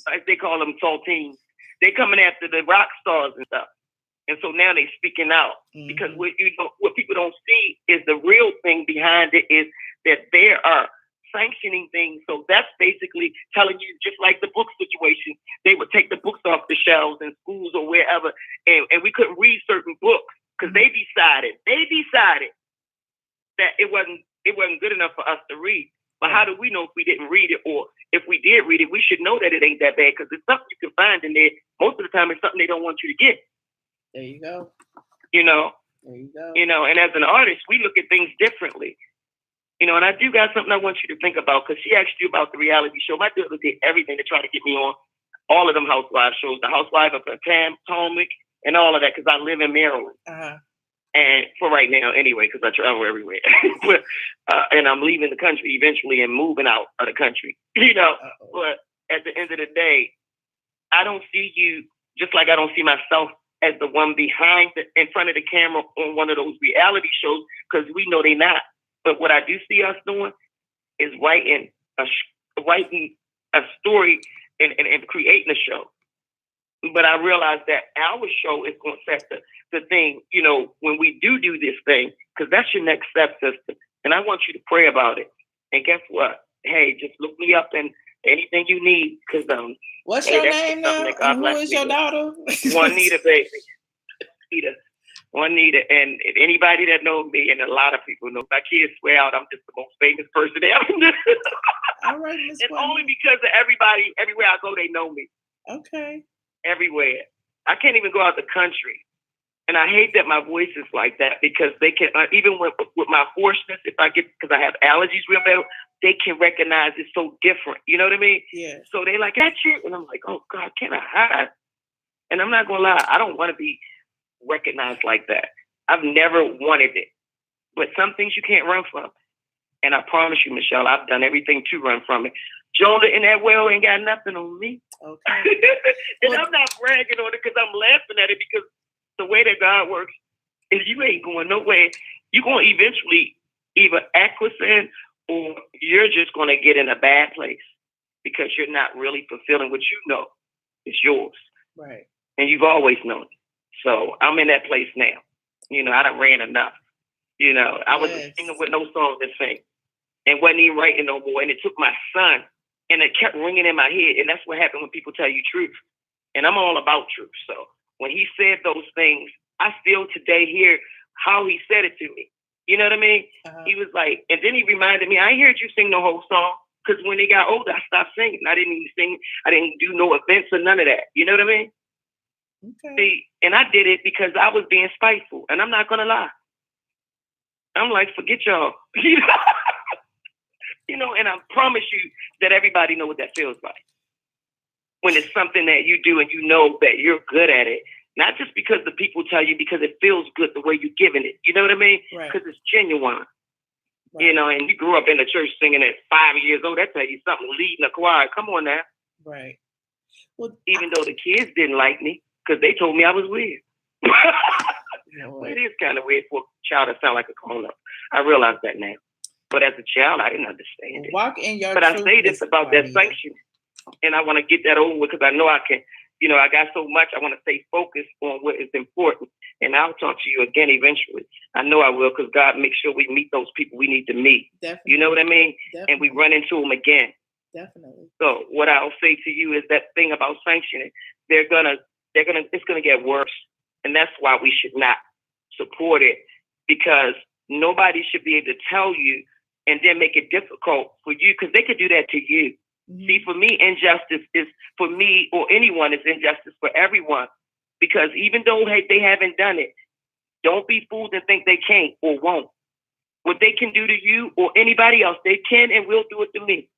Like they call them saltines. They coming after the rock stars and stuff. And so now they speaking out. Because what people don't see is the real thing behind it is that there are sanctioning things. So that's basically telling you, just like the book situation, they would take the books off the shelves in schools or wherever, and we couldn't read certain books because they decided that it wasn't good enough for us to read. But how do we know if we didn't read it, or if we did read it, we should know that it ain't that bad because it's something you can find in there. Most of the time, it's something they don't want you to get. there you go. You know. There you go. You know, and as an artist, we look at things differently. You know, and I do got something I want you to think about because she asked you about the reality show. My daughter did everything to try to get me on all of them housewife shows, the Housewife of Potomac and all of that because I live in Maryland. And for right now, anyway, because I travel everywhere. But, and I'm leaving the country eventually and moving out of the country, you know. But at the end of the day, I don't see you, just like I don't see myself as the one in front of the camera on one of those reality shows, because we know they're not. But what I do see us doing is writing a story and creating a show. But I realize that our show is going to set the thing, you know, when we do this thing, because that's your next step, sister. And I want you to pray about it. And guess what? Hey, just look me up and anything you need, because what's your name now? And who is your daughter? Juanita, baby. Juanita. And anybody that knows me, and a lot of people know, my kids swear out I'm just the most famous person ever. All right, Miss And only because of everybody, everywhere I go, they know me. Okay. Everywhere. I can't even go out the country. And I hate that my voice is like that because they can, even with my hoarseness, because I have allergies real bad, they can recognize it's so different. You know what I mean? Yeah. So they like, that's you. And I'm like, oh God, can I hide? And I'm not going to lie, I don't want to be recognized like that. I've never wanted it. But some things you can't run from. And I promise you, Michelle, I've done everything to run from it. Jonah in that well ain't got nothing on me. Okay. And I'm not bragging on it because I'm laughing at it, because the way that God works is you ain't going nowhere. You're going to eventually either acquiesce or you're just going to get in a bad place because you're not really fulfilling what you know is yours. Right. And you've always known it. So I'm in that place now. You know, I done ran enough. You know, I was singing with no song to sing and wasn't even writing no more. And it took my son and it kept ringing in my head. And that's what happened when people tell you truth. And I'm all about truth. So when he said those things, I still today hear how he said it to me. You know what I mean? He was like, and then he reminded me, I ain't heard you sing the whole song. Because when they got older, I stopped singing. I didn't even sing. I didn't do no events or none of that. You know what I mean? Okay. See, and I did it because I was being spiteful. And I'm not going to lie. I'm like, forget y'all. You know, and I promise you that everybody know what that feels like. When it's something that you do and you know that you're good at it. Not just because the people tell you, because it feels good the way you're giving it. You know what I mean? Because it's genuine. Right. You know, and you grew up in the church singing at 5 years old. That tell you something, leading a choir. Come on now. Right. Well, even though the kids didn't like me because they told me I was weird. It is kind of weird for a child to sound like a grown-up. I realize that now. But as a child, I didn't understand it. Walk in your But I say this about that sanction. and I want to get that over with because I know I can. You know, I got so much. I want to stay focused on what is important, and I'll talk to you again eventually. I know I will because God makes sure we meet those people we need to meet. Definitely. You know what I mean? Definitely. And we run into them again. Definitely. So what I'll say to you is that thing about sanctioning, it's gonna get worse, and that's why we should not support it, because nobody should be able to tell you and then make it difficult for you, because they could do that to you. Mm-hmm. See, for me, injustice is for me or anyone is injustice for everyone, because even though they haven't done it, don't be fooled and think they can't or won't. What they can do to you or anybody else, they can and will do it to me.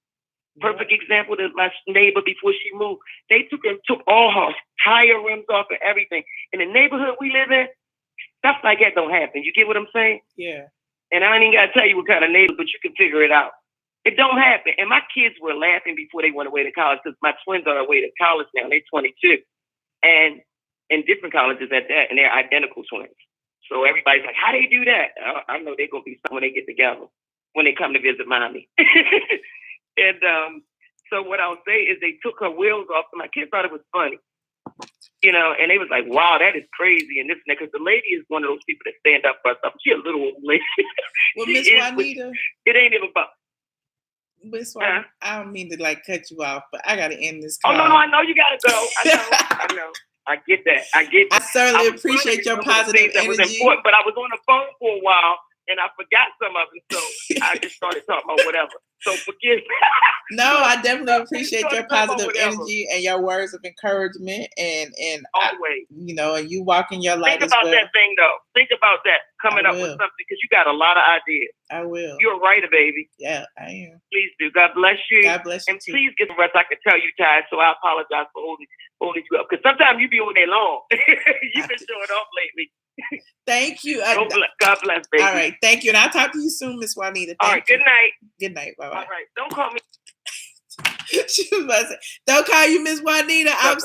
Perfect example that my neighbor before she moved, they took all her tire rims off and everything. In the neighborhood we live in, stuff like that don't happen. You get what I'm saying? Yeah. And I ain't even gotta tell you what kind of neighbor, but you can figure it out. It don't happen. And my kids were laughing before they went away to college, because my twins are away to college now. They're 22, and in different colleges at that, and they're identical twins. So everybody's like, "How they do that?" I know they're gonna be something when they get together, when they come to visit mommy. And so what I'll say is they took her wheels off, and my kids thought it was funny, you know, and they was like, "Wow, that is crazy." And this, because the lady is one of those people that stand up for herself. She a little old lady. Well, Miss Juanita, it ain't even about. Miss Juanita, I don't mean to like cut you off, but I gotta end this call. Oh no, I know you gotta go. I know. I get that. I certainly appreciate your positive energy. That was important, but I was on the phone for a while and I forgot some of it, so I just started talking about whatever. So forgive me. No, I definitely appreciate your positive energy and your words of encouragement, and always, and you walking your light. Think about that thing though. Think about that coming up with something, because you got a lot of ideas. I will. You're a writer, baby. Yeah, I am. Please do. God bless you. God bless you. And please get the rest. I can tell you, Ty. So I apologize for holding you up, because sometimes you be on there long. You've been showing off lately. Thank you. God bless, baby. All right, thank you, and I'll talk to you soon, Miss Juanita. All right, good night. Good night. Bye bye. All right, don't call me. She was about to say, "Don't call you Miss Juanita." I'm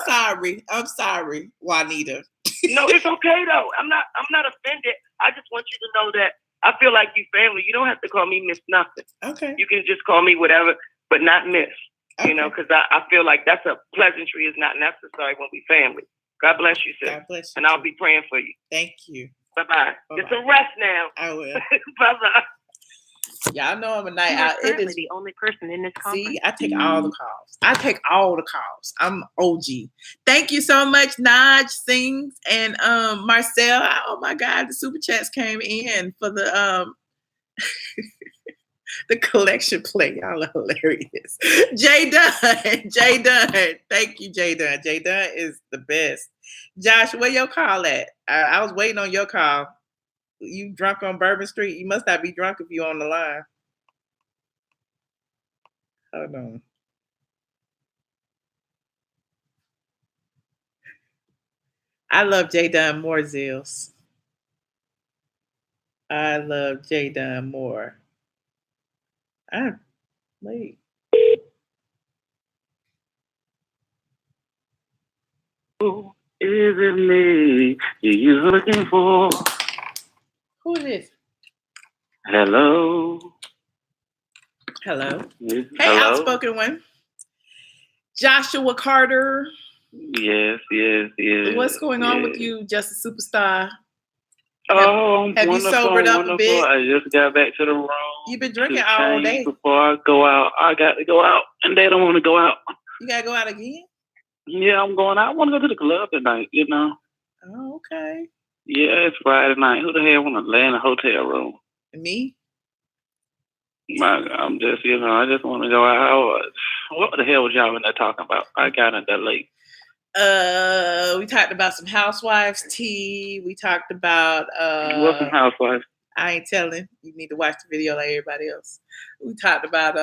sorry, Juanita. No, it's okay though. I'm not offended. I just want you to know that I feel like you family. You don't have to call me Miss Nothing. Okay. You can just call me whatever, but not Miss. Okay. You know, because I feel like that's a pleasantry is not necessary when we family. God bless you, sis. God bless you. And I'll be praying for you. Thank you. Bye-bye. Get some rest now. I will. Bye-bye. Y'all know I'm a night out. It is the only person in this conference. See, I take all the calls. I'm OG. Thank you so much, Naj Sings and Marcel. Oh my God, the super chats came in for the the collection play. Y'all are hilarious. Jay Dunn. Thank you, Jay Dunn. Jay Dunn is the best. Josh, where your call at? I was waiting on your call. You drunk on Bourbon Street? You must not be drunk if you're on the line. Hold on. I love J. Dunn more, Zills. I love J. Dunn more. Wait. Who is it me you're looking for? Who is this? Hello. Hello. Yes. Hey, hello? outspoken one. Joshua Carter. Yes. What's going on with you, Just a Superstar? Have you sobered up a bit? I just got back to the room. You've been drinking all day. Before I go out, I got to go out, and they don't want to go out. You got to go out again? Yeah, I'm going out. I want to go to the club tonight, you know. Oh, okay. Yeah, it's Friday night. Who the hell want to lay in a hotel room? Me? I'm just, I just want to go out. What the hell was y'all in there talking about? I got in there late. We talked about some housewives tea. We talked about what's some housewives? I ain't telling. You need to watch the video like everybody else. We talked about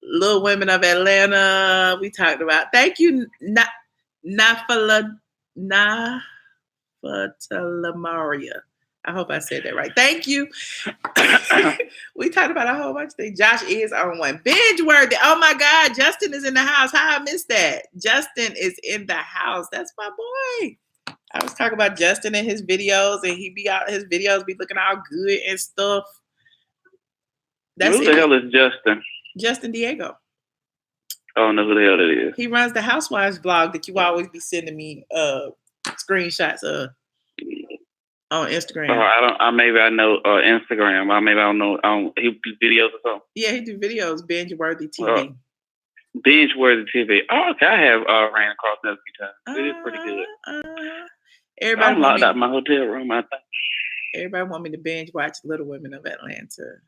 Little Women of Atlanta. We talked about thank you, Nafatalamaria. I hope I said that right. Thank you. We talked about a whole bunch of things. Josh is on one. Binge worthy. Oh my God, Justin is in the house. How I missed that? Justin is in the house. That's my boy. I was talking about Justin and his videos, and his videos be looking all good and stuff. Who the hell is Justin? Justin Diego. I don't know who the hell that is. He runs the Housewives blog that you always be sending me screenshots of on Instagram. Maybe I know Instagram. Maybe I don't know. He do videos or something. Yeah, he do videos. Binge-worthy TV. Binge-worthy TV. Oh, okay. I have ran across that a few times. It is pretty good. Everybody I'm locked out in my hotel room, I think. Everybody want me to binge watch Little Women of Atlanta.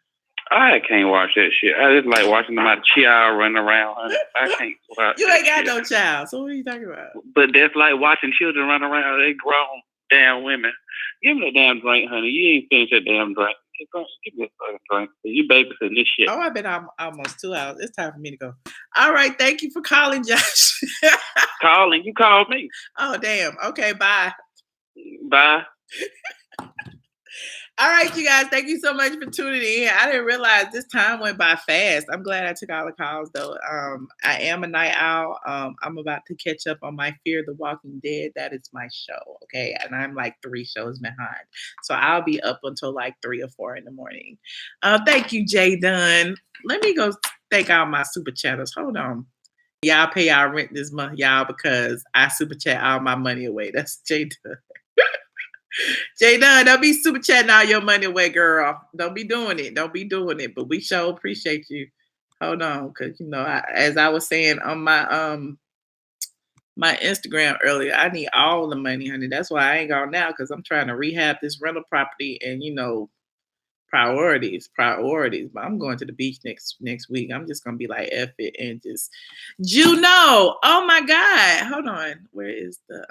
I can't watch that shit. I just like watching my child running around. I can't watch You ain't got no child, so what are you talking about? But that's like watching children run around. They grown damn women. Give me that damn drink, honey. You ain't finished that damn drink. Give me a fucking drink. You babysitting this shit. Oh, I've been almost 2 hours. It's time for me to go. All right, thank you for calling, Josh. Calling? You called me. Oh, damn. Okay, bye. Bye. All right, you guys, thank you so much for tuning in. I didn't realize this time went by fast. I'm glad I took all the calls, though. I am a night owl. I'm about to catch up on my Fear the Walking Dead. That is my show, okay? And I'm like 3 shows behind. So I'll be up until like 3 or 4 in the morning. Thank you, Jay Dunn. Let me go thank all my super chatters. Hold on. Y'all pay y'all rent this month, y'all, because I super chat all my money away. That's Jay Dunn. Jay Dunn, don't be super chatting all your money away, girl. Don't be doing it. Don't be doing it. But we sure appreciate you. Hold on, because as I was saying on my my Instagram earlier, I need all the money, honey. That's why I ain't gone now, because I'm trying to rehab this rental property and priorities. But I'm going to the beach next week. I'm just gonna be like F it and just Juno. Oh my God. Hold on. Where is the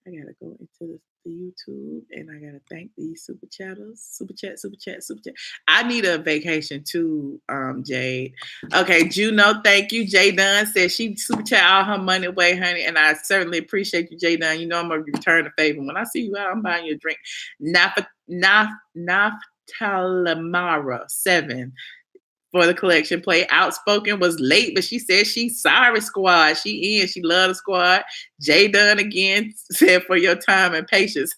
I gotta go into the YouTube and I gotta thank these super chatters. Super chat. I need a vacation too, Jade. Okay, Juno, thank you. Jay Dunn says she super chat all her money away, honey, and I certainly appreciate you, Jay Dunn. You know I'm gonna return the favor. When I see you out, I'm buying you a drink. Naftalamara 7. For the collection play. Outspoken was late, but she said she's sorry, squad. She in. She love the squad. Jay Dunn again said for your time and patience.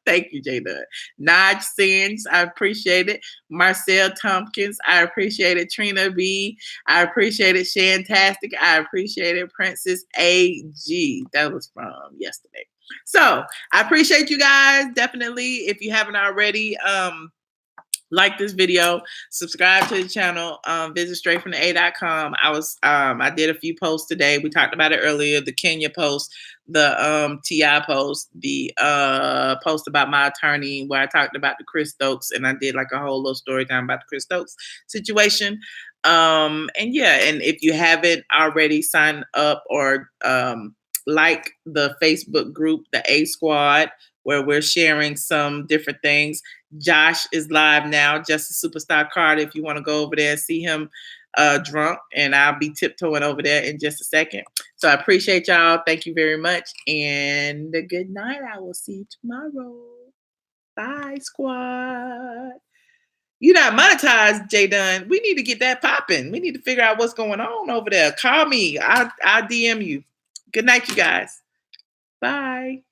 Thank you, Jay Dunn. Naj Sins, I appreciate it. Marcel Tompkins, I appreciate it. Trina B, I appreciate it. Shantastic, I appreciate it. Princess AG, that was from yesterday. So I appreciate you guys. Definitely, if you haven't already, like this video, subscribe to the channel, visit straightfromthe.com. I did a few posts today. We talked about it earlier, the Kenya post, the T.I. post, the post about my attorney where I talked about the Chris Stokes, and I did like a whole little story time about the Chris Stokes situation. And if you haven't already signed up or like the Facebook group, the A Squad, where we're sharing some different things. Josh is live now, Justice Superstar Carter, if you want to go over there and see him drunk, and I'll be tiptoeing over there in just a second. So I appreciate y'all. Thank you very much, and good night. I will see you tomorrow. Bye, squad. You're not monetized, Jay Dunn. We need to get that popping. We need to figure out what's going on over there. Call me. I'll DM you. Good night, you guys. Bye.